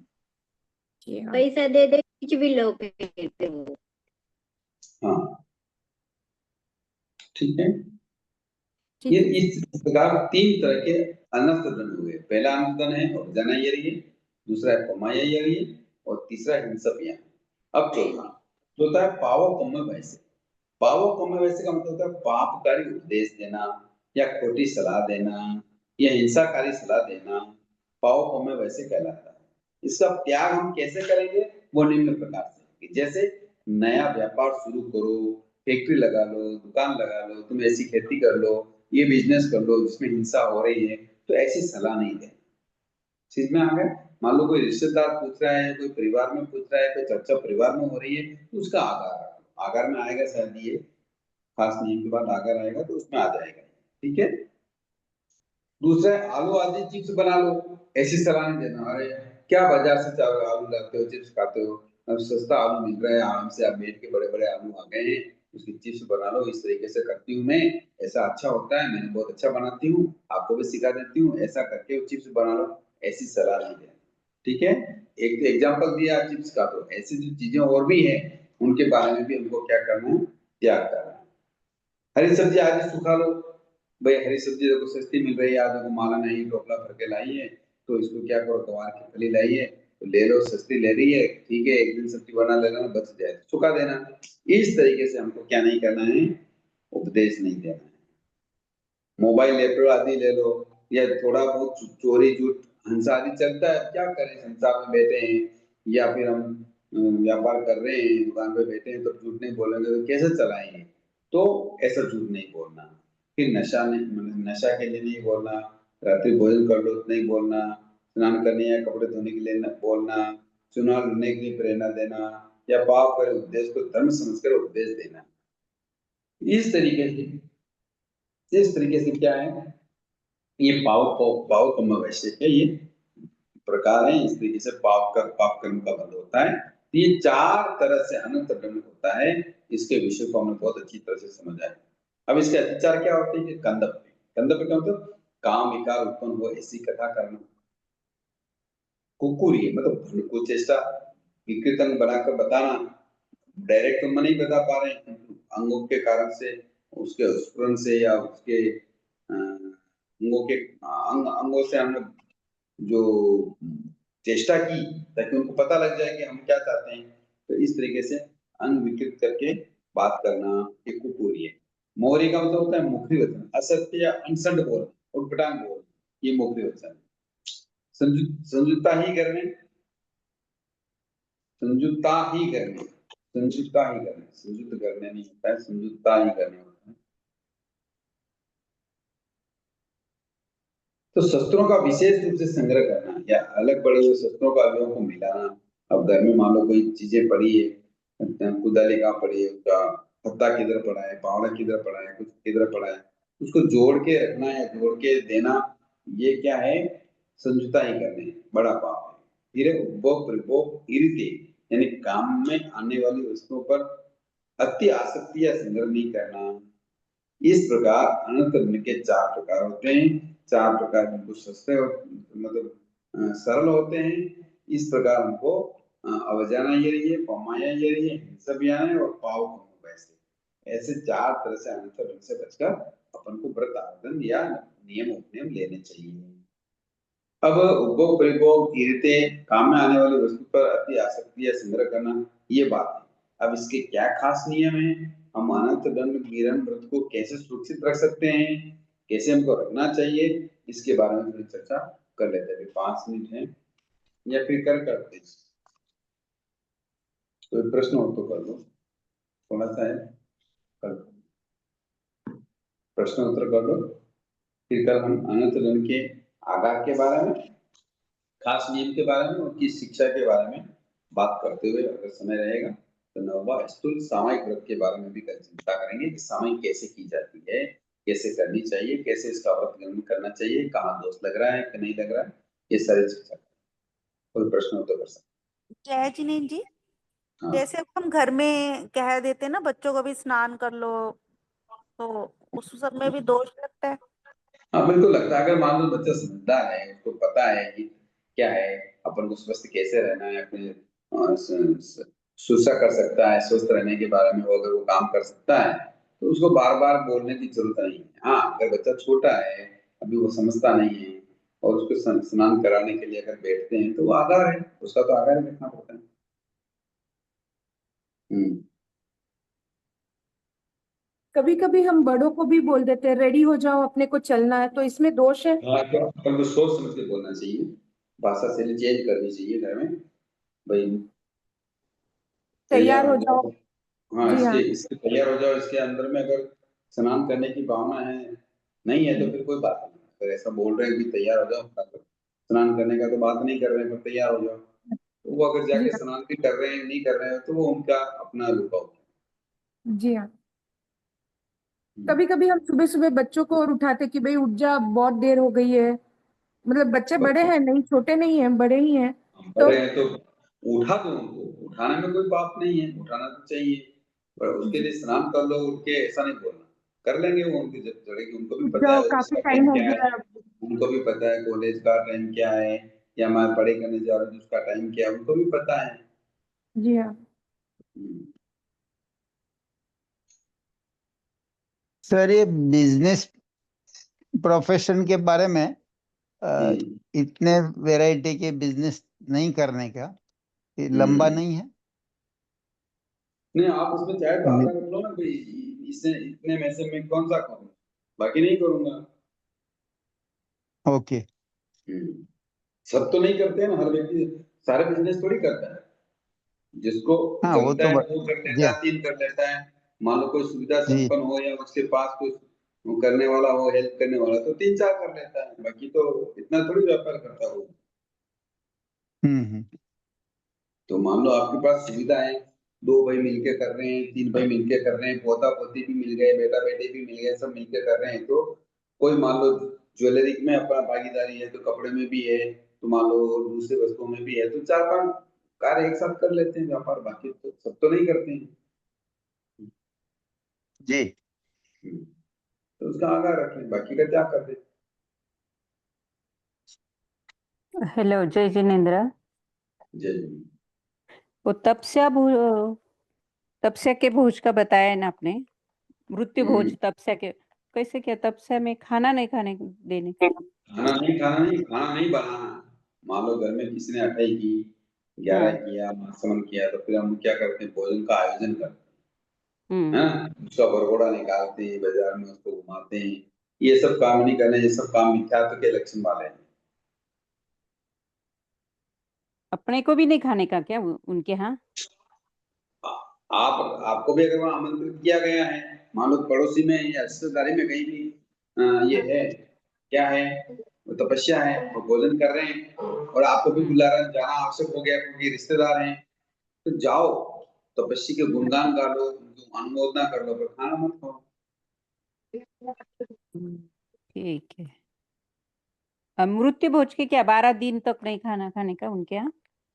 जी हाँ, पैसा दे दे कुछ भी लो फिर वो। हाँ, ठीक है। ये ठीक है। इस प्रकार तीन तरह के अनर्थ धन हुए। पहला अनर्थ धन है जना ये, दूसरा है कमाया ये, और तीसरा है हिंसपिया। अब चौथा है पावो कम वैसे। पावो कम वैसे का मतलब होता है पापकारी उपदेश देना, या खोटी सलाह देना, या हिंसाकारी सलाह देना, पावो कम वैसे कहलाता है। इसका त्याग हम कैसे करेंगे, वो निम्न प्रकार से कि जैसे नया व्यापार शुरू करो, फैक्ट्री लगा लो, दुकान लगा लो, तुम ऐसी खेती कर लो, ये बिजनेस कर लो जिसमें हिंसा हो रही है, तो ऐसी सलाह नहीं देना। चीज में आ गए। मान लो कोई रिश्तेदार पूछ रहा है, कोई परिवार में पूछ रहा है, कोई चर्चा परिवार में हो रही है, तो उसका आगाह रखो। आगाह में आएगा शायद ये खास नियम के बाद आगाह आएगा, तो उसमें आ जाएगा। ठीक है। दूसरा है आलू आदि चिप्स बना लो, ऐसी सलाह नहीं देना। अरे क्या बाजार से चावल आलू लाते हो, चिप्स खाते हो, अब सस्ता आलू मिल रहा है, आराम से आप बेच के बड़े बड़े आलू आ गए हैं, उसकी चिप्स बना लो, इस तरीके से करती हूँ मैं, ऐसा अच्छा होता है, मैंने बहुत अच्छा बनाती हूँ, आपको भी सिखा देती हूँ, ऐसा करके वो चिप्स बना लो। ऐसी सलाह नहीं देना। ठीक है। एक तो एग्जाम्पल दिया चिप्स का, तो ऐसी जो चीजें और भी है उनके बारे में भी हमको क्या करना है, त्याग करना है। हरी सब्जी आज सुखा लो, भाई हरी सब्जी देखो सस्ती मिल रही है, आज देखो माला नहीं टोकला भर के लाई है, तो इसको क्या करो, गवार की फली लाई है तो ले लो, सस्ती ले रही है, ठीक है, एक दिन सब्जी बना लेना, बच जाए तो चुका देना। इस तरीके से हमको क्या नहीं करना है, उपदेश नहीं देना है। मोबाइल लैपटॉप आदि ले लो, या थोड़ा बहुत चोरी झूठ हिंसा आदि चलता है, क्या करें, संसार में बैठे हैं, या फिर हम व्यापार कर रहे हैं, दुकान पे बैठे हैं, तो झूठ नहीं बोलेंगे तो कैसे चलाएंगे। तो ऐसा झूठ नहीं बोलना। फिर नशा नहीं, मतलब नशा के लिए नहीं बोलना, रात्रि भोजन कर लो तो नहीं बोलना, स्नान करने या कपड़े धोने के लिए न बोलना, चुनाव लड़ने के लिए प्रेरणा देना, या पाप करे उपदेश को धर्म समझकर उपदेश देना। इस तरीके से क्या है, ये पाव पाव कम वैसे है ये प्रकार हैं, इस तरीके से पाप कर्म का बंध होता है। तो ये 4 तरह से अनंत दंड होता है, इसके विषय को हमने बहुत अच्छी तरह से समझा है। अब इसके अतिचार क्या होते हैं कि कंदप का मतलब काम विकार उत्पन्न हो ऐसी कथा करना। कुकुरी मतलब भड़कू चेष्टा, विकृतन बनाकर बताना, डायरेक्ट तो हम नहीं बता पा रहे हैं, अंगों के कारण से, उसके स्फुरन से या उसके अंगों से हमने जो चेष्टा की ताकि उनको पता लग जाए कि हम क्या चाहते हैं। तो इस तरीके से अंग विकृत करके बात करना ये कुकुरी है। मोहरी का मतलब होता है मुखरी वचन, असत्य या अनसंड बोल, उटपटांग बोल, ये मुखरी वचन। संजुता ही करने, संजुता ही करने, संजुता ही करने, संयुक्त करने नहीं होता है, संजुता ही करने होता है। तो शस्त्रों का विशेष रूप से संग्रह करना या अलग पड़े हुए शस्त्रों का अवयवों को मिलाना। अब घर में मान लो कोई चीजें पड़ी है, कुदाली कहाँ पड़ी है, उसका पत्ता किधर पड़ा है, पावड़ा किधर पड़ा है, कुछ किधर पड़ा है, उसको जोड़ के रखना या जोड़ के देना, ये क्या है, संजुता ही करने, बड़ा पाप है। फिर उपभोग परिभोग इरिते यानी काम में आने वाली वस्तुओं पर अति आसक्ति या संग्रह नहीं करना। इस प्रकार अनंत धर्म के 4 प्रकार होते हैं। 4 प्रकार उनको सस्ते मतलब सरल होते हैं। इस प्रकार उनको अवजाना ये रही है, पमाया ये रही है, हिंसा भी आना है और पाव वैसे ऐसे 4 तरह से अनंत धर्म से बचकर अपन को व्रत आराधन या नियम उपनियम लेने चाहिए। अब उपभोग परिभोग ईर्ष्या काम में आने वाली वस्तु पर अति आसक्ति या संग्रह करना, ये बात है। अब इसके क्या खास नियम है, हम अनंत दंड गिरन व्रत को कैसे सुरक्षित रख सकते हैं, कैसे हमको रखना चाहिए, इसके बारे में थोड़ी चर्चा कर लेते हैं। 5 मिनट है या फिर करते हैं, कोई प्रश्न हो तो कर लो, थोड़ा सा है कर लो, प्रश्न उत्तर कर लो। फिर कल हम अनंत दंड के आगाह के बारे में, खास नियम के बारे में, उनकी शिक्षा के बारे में बात करते हुए अगर समय रहेगा तो नववा स्थूल सामयिक व्रत के बारे में भी कल चिंता करेंगे कि सामयिक कैसे की जाती है, कैसे करनी चाहिए, कैसे इसका व्रत ग्रहण करना चाहिए, कहाँ दोष लग रहा है कि नहीं लग रहा है, ये सारी चर्चा। कोई प्रश्न हो तो कर सकते। जय जिनेन्द्र जी, हाँ जैसे अब हम घर में कह देते हैं ना बच्चों को भी स्नान कर लो, तो उस सब में भी दोष लगता है। हाँ बिल्कुल लगता है। अगर मान लो बच्चा समझदार है, उसको पता है कि क्या है, अपन को स्वस्थ कैसे रहना है, अपने सुरक्षा कर सकता है, स्वस्थ रहने के बारे में वो अगर वो काम कर सकता है तो उसको बार बार बोलने की जरूरत नहीं है। हाँ अगर बच्चा छोटा है, अभी वो समझता नहीं है और उसको स्नान कराने के लिए अगर बैठते हैं तो वो आधार है, उसका तो आधार रखना पड़ता है। कभी कभी हम बड़ों को भी बोल देते हैं रेडी हो जाओ अपने को चलना है, तो इसमें दोष है? हाँ तो अपन को सोच समझ के बोलना चाहिए, भाषा शैली चेंज करनी चाहिए घर में, भाई तैयार हो जाओ। हाँ जी हाँ। इसके तैयार हो जाओ। इसके अंदर में अगर स्नान करने की भावना है नहीं है तो फिर कोई बात नहीं। अगर ऐसा बोल रहे हैं कि तैयार हो जाओ, स्नान करने का तो बात नहीं कर रहे हैं, पर तैयार हो जाओ, तो वो अगर जी जाके हाँ। स्नान भी कर रहे हैं नहीं कर रहे हैं तो वो उनका अपना रुकाव है। जी हाँ। कभी कभी हम सुबह सुबह बच्चों को और उठाते कि भाई उठ जा, बहुत देर हो गई है। मतलब बच्चे बड़े हैं, नहीं छोटे नहीं हैं, बड़े ही हैं। हम तो बड़े हैं तो उठा दो उनको, उठाने में कोई पाप नहीं है, उठाना तो चाहिए, पर उसके लिए स्नान कर लो उठ के ऐसा नहीं बोलना। कर लेंगे वो उनकी जब चढ़ेगी, उनको भी उठ पता जाओ, है काफी उसका टाइम टाइम हो क्या गया है, अब। उनको भी पता है कॉलेज का टाइम क्या है या मैं पढ़ाई करने जा रहा हूँ उसका टाइम क्या है, उनको भी पता है। जी हाँ। हम्म, सर ये बिजनेस प्रोफेशन के बारे में इतने वैरायटी के बिजनेस नहीं करने का, ये लंबा नहीं है। नहीं आप उसमें चाहे तो आधा कर लो ना भाई, इससे इतने में से मैं कौन सा करूँ, बाकी नहीं करूंगा। ओके। सब तो नहीं करते हैं ना, हर व्यक्ति सारे बिजनेस थोड़ी करता है। जिसको हाँ वो जमता तो है वो कर जी लेता है, हाँ 3 कर लेता है। मान लो कोई सुविधा जी। संपन्न हो या उसके पास कुछ वो करने वाला हो, हेल्प करने वाला, तो 3-4 कर लेता है, बाकी तो इतना थोड़ी व्यापार करता हो। हम्म। तो मान लो आपके पास सुविधा है, 2 भाई मिलके कर रहे हैं, 3 भाई मिलके कर रहे हैं, पोता पोती भी मिल गए, बेटा बेटी भी मिल गए, सब मिलके कर रहे हैं, तो कोई मान लो ज्वेलरी में अपना भागीदारी है तो कपड़े में भी है, तो मान लो दूसरी वस्तुओं में भी है, तो 4-5 कार्य एक साथ कर लेते हैं व्यापार, बाकी तो सब तो नहीं करते हैं। जी। तो उसका आगाह रखें, बाकी का त्याग कर दें। हेलो, जय जिनेन्द्र। जय जी। वो तपस्या के भोज का बताया है ना आपने, मृत्यु भोज तपस्या के, कैसे क्या तपस्या में खाना नहीं खाने देने? खाना नहीं बनाना। मान लो घर में किसी ने 28 की, 11 हाँ। किया, महासमन किया, तो फिर हम क्या करते हैं, भोजन का आयोजन करते हम्म। हैं, हाँ? उसका भरघोड़ा निकालते हैं, बाजार में उसको घुमाते हैं। ये सब काम नहीं करने, ये सब काम मिथ्यात्व के लक्षण वाले हैं। अपने को भी नहीं खाने का क्या उनके यहाँ? आपको भी अगर वहाँ आमंत्रित किया गया है, मान लो पड़ोसी में या रिश्तेदारी में कहीं भी ये है, क्या है, वो तपस्या है, वो भोजन कर रहे हैं और आपको भी बुला रहे हैं, जाना आवश्यक हो गया क्योंकि रिश्तेदार हैं, तो जाओ, तपस्या के गुणगान गा लो, उनकी अनुमोदना कर लो, पर खाना मत खाओ। ठीक है। अब मृत्यु भोज के क्या 12 दिन तक नहीं खाना खाने का उनके यहाँ?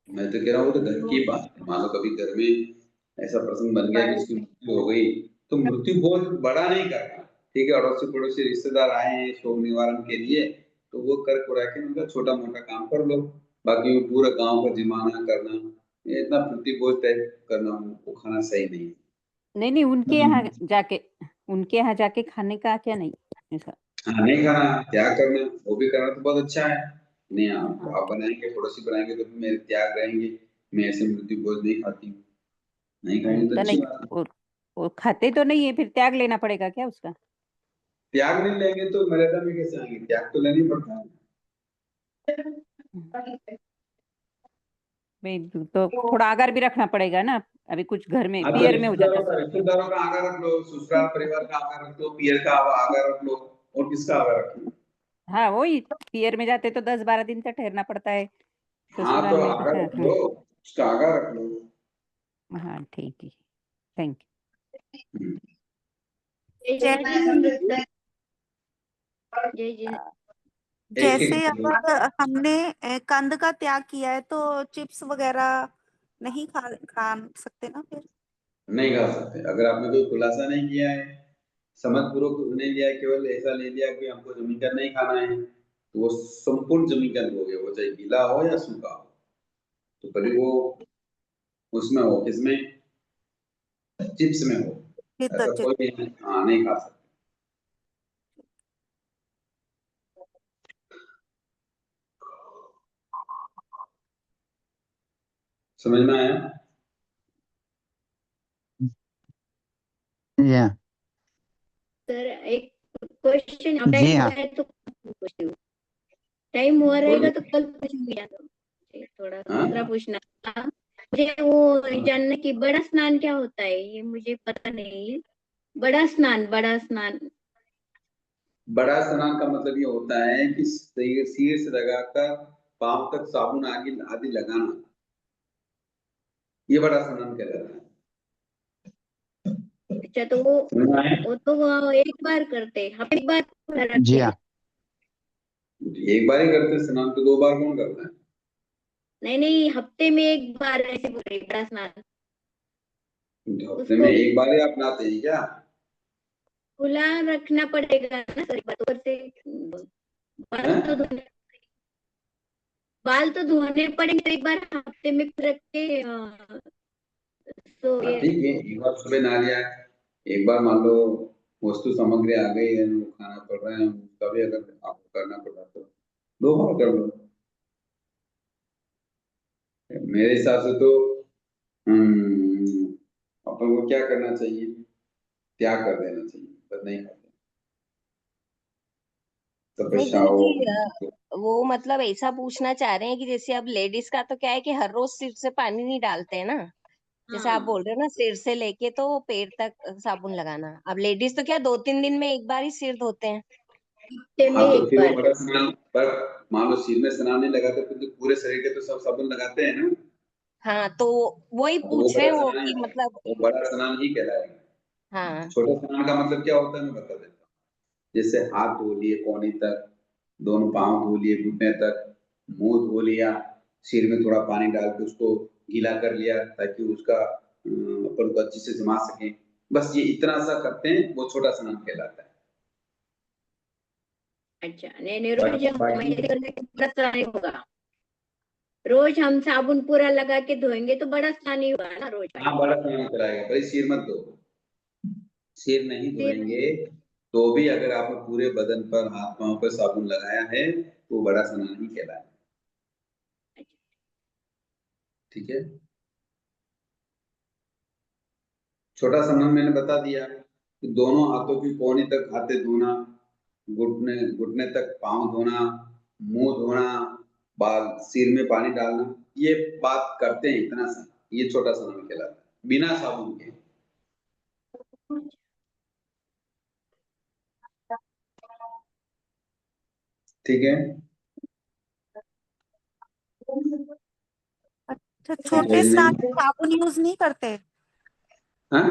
मैं तो कह रहा हूँ, तो घर की बात है। मान लो कभी घर में ऐसा प्रसंग बन गया कि उसकी मृत्यु हो गई, तो मृत्यु भोज बड़ा नहीं करना, ठीक है, अड़ोसी पड़ोसी रिश्तेदार आए हैं शोक निवारण के लिए, तो वो कर कुरा के उनका छोटा मोटा काम कर लो। बाकी वो पूरा गांव का जिमाना करना, ये इतना मृत्यु भोज टाइप करना, वो खाना सही नहीं है। नहीं, उनके यहाँ जाके खाने का क्या नहीं ऐसा? हाँ, नहीं खाना, त्याग करना, वो भी करना तो बहुत अच्छा है। नहीं, हाँ। आप बनाएंगे, पड़ोसी बनाएंगे, तो फिर मेरे त्याग रहेंगे, मैं ऐसे मृत्यु भोज नहीं खाती हूँ, नहीं खाएंगे तो तो अच्छी नहीं, बात है। वो खाते तो नहीं है, फिर त्याग लेना पड़ेगा क्या उसका? त्याग नहीं लेंगे तो मर्यादा में कैसे आएंगे, त्याग तो लेना ही पड़ता है। भाई तो थोड़ा आगार भी रखना पड़ेगा ना, अभी कुछ घर में हाँ, तो पियर में हो जाता है। रिश्तेदारों का आगार रख लो, ससुराल परिवार का आगार रख लो, पियर का आगार रख लो, और किसका आगार रखो। हाँ, वही पियर में जाते तो 10-12 दिन तक ठहरना पड़ता है, हाँ, ससुराल तो में आगार हाँ रख लो, उसका आगार रख लो। हाँ, ठीक है, थैंक हम्म। जय जिनेन्द्र। जय जिनेन्द्र। एक जैसे एक अब हमने कंद का त्याग किया है तो चिप्स वगैरह नहीं खा सकते ना फिर? नहीं खा सकते, अगर आपने कोई खुलासा नहीं किया है, समझपूर्वक नहीं लिया है, केवल ऐसा ले लिया कि हमको जमीकंद नहीं खाना है, तो वो संपूर्ण जमीकंद हो गया, वो चाहे गीला हो या सूखा हो, तो कभी वो उसमें हो, किसमें, चिप्स में हो, फिर तो ऐसा कोई भी नहीं, हाँ, नहीं खा सकते। समझ में आया? या सर एक क्वेश्चन, जी टाइम हाँ। हुआ है तो पूछती हूँ, टाइम हुआ रहेगा तो कल पूछूंगी, या तो मुझे थोड़ा हाँ? दूसरा पूछना था। मुझे वो जानना कि बड़ा स्नान क्या होता है, ये मुझे पता नहीं है। बड़ा स्नान। बड़ा स्नान का मतलब ये होता है कि सिर से लगाकर पांव तक साबुन आदि आदि लगाना, ये बड़ा स्नान कहलाता है। अच्छा, तो वो समझ में आया? वो एक बार करते, हम एक बार जी रखते हैं। हाँ। एक बार ही करते स्नान, तो 2 बार कौन करता है? नहीं नहीं, हफ्ते में एक बार ऐसे बोल रही, बड़ा स्नान। तो हफ्ते में उसको एक बार ही आप नहाते हैं क्या? खुला रखना पड़ेगा ना सर, एक बार ऊपर से बाल हैं? तो धोने बाल तो धोने पड़ेंगे, एक बार हफ्ते में रख के तो हाँ, ये ठीक है, एक बार सुबह नहा लिया, एक बार मान लो वस्तु सामग्री आ गई है, वो खाना पड़ रहा है, उसका भी अगर आपको करना पड़ रहा है, तो 2 बार कर लो। मेरे हिसाब से तो अपन को क्या करना चाहिए, त्याग कर देना चाहिए, पर नहीं करते, नहीं तपस्या गुरु हो। जी, वो मतलब ऐसा पूछना चाह रहे हैं कि जैसे अब लेडीज का तो क्या है कि हर रोज सिर से पानी नहीं डालते हैं ना, जैसे आप हाँ, बोल रहे हो ना सिर से लेके तो पैर तक साबुन लगाना, अब लेडीज तो क्या 2-3 दिन में एक बार ही सिर धोते हैं। हफ्ते में हाँ, तो एक फिर वो बार। बड़ा स्नान, पर मान लो सिर में स्नान नहीं लगाते, फिर तो पूरे शरीर के तो सब साबुन लगाते हैं ना, हाँ, तो वही तो वो पूछ रहे बड़ा हैं वो स्नान कि है, मतलब। वो बड़ा स्नान ही कहलाएगा। हाँ। छोटे स्नान का मतलब क्या होता है, मैं बता देता हूँ। जैसे हाथ धो लिए पौने तक, दोनों पांव धो लिए घुटने तक, मुंह धो लिया, सिर में थोड़ा पानी डाल के उसको गीला कर लिया ताकि उसका अपन को अच्छे से जमा सके। बस ये इतना सा करते हैं, वो छोटा स्नान कहलाता है। अच्छा, नहीं रोज हम बाकी ऐसे करने से बड़ा स्नान नहीं होगा। रोज हम साबुन पूरा लगा के धोएंगे तो बड़ा स्नान ही होगा ना रोज। हाँ, बड़ा स्नान कराएगा, भाई सिर मत धो। सिर नहीं धोएंगे तो भी अगर आपने पूरे बदन पर, हाथ पांव पर साबुन लगाया है तो बड़ा स्नान ही कहलाएगा। ठीक है, छोटा स्नान मैंने बता दिया कि दोनों हाथों की कोहनी तक हाथे धोना, घुटने घुटने तक पांव धोना, मुंह धोना, बाल सिर में पानी डालना, ये बात करते हैं इतना सा, ये छोटा स्नान कहलाता है बिना साबुन के। ठीक है, अच्छा, छोटे स्नान में साबुन यूज नहीं करते? हाँ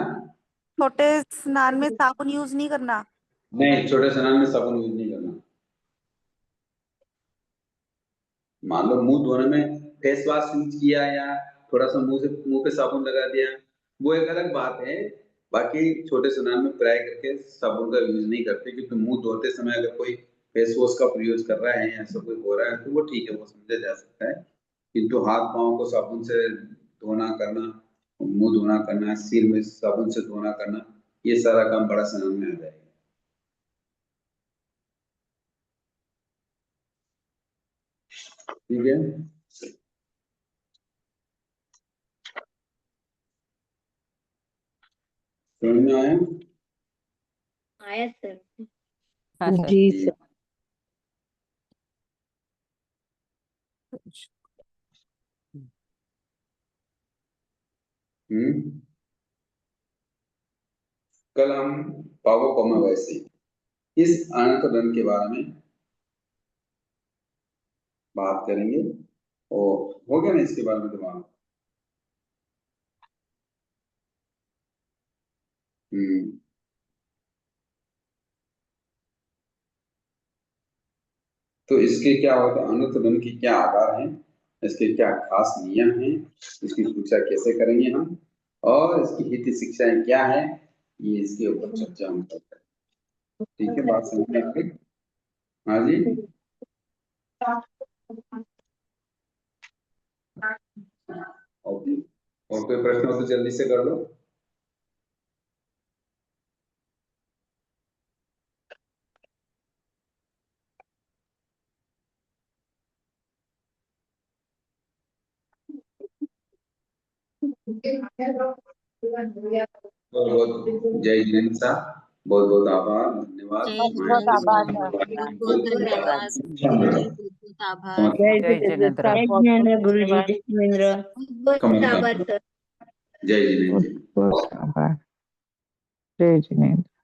छोटे स्नान में साबुन यूज नहीं करना? नहीं, छोटे स्नान में साबुन यूज नहीं करना। मान लो मुंह धोने में फेस वॉश यूज किया या थोड़ा सा मुंह पे साबुन लगा दिया, वो एक अलग बात है। बाकी छोटे स्नान में प्राय करके साबुन का यूज नहीं करते, क्योंकि मुंह धोते समय अगर कोई फेस वॉश का प्रयोग कर रहा है या ऐसा कोई हो रहा है तो वो ठीक है, वो समझा जा सकता है। किंतु हाथ पांव को साबुन से धोना करना, मुंह धोना करना, सिर में साबुन से धोना करना, ये सारा काम बड़ा स्नान में आ जाएगा। ठीक है, समझ में आया? आया सर। हाँ सर। जी सर। कल हम पावोपमवैसी इस अणकरण के बारे में बात करेंगे, और हो गया ना इसके बारे में दिमाग? तो इसके क्या होता है, अनुतरण के क्या आधार हैं, इसके क्या खास नियम हैं, इसकी शिक्षा कैसे करेंगे हम, और इसकी हित शिक्षाएं क्या है, ये इसके ऊपर चर्चा हम करते हैं। ठीक है, बात समझ में आ गई? हाँ जी, ओके, और कोई प्रश्न हो तो जल्दी से कर लो। बहुत बहुत जय जिनेन्द्र साहब, बहुत बहुत आभार, धन्यवाद। बहुत आभार सर, बहुत धन्यवाद बहुत आभार। जय जिनेन्द्र। जय जिनेन्द्र गुरु जी, जय जिनेन्द्र। बहुत कमल आभार सर। जय जिनेन्द्र। बहुत आभार। जय जिनेन्द्र।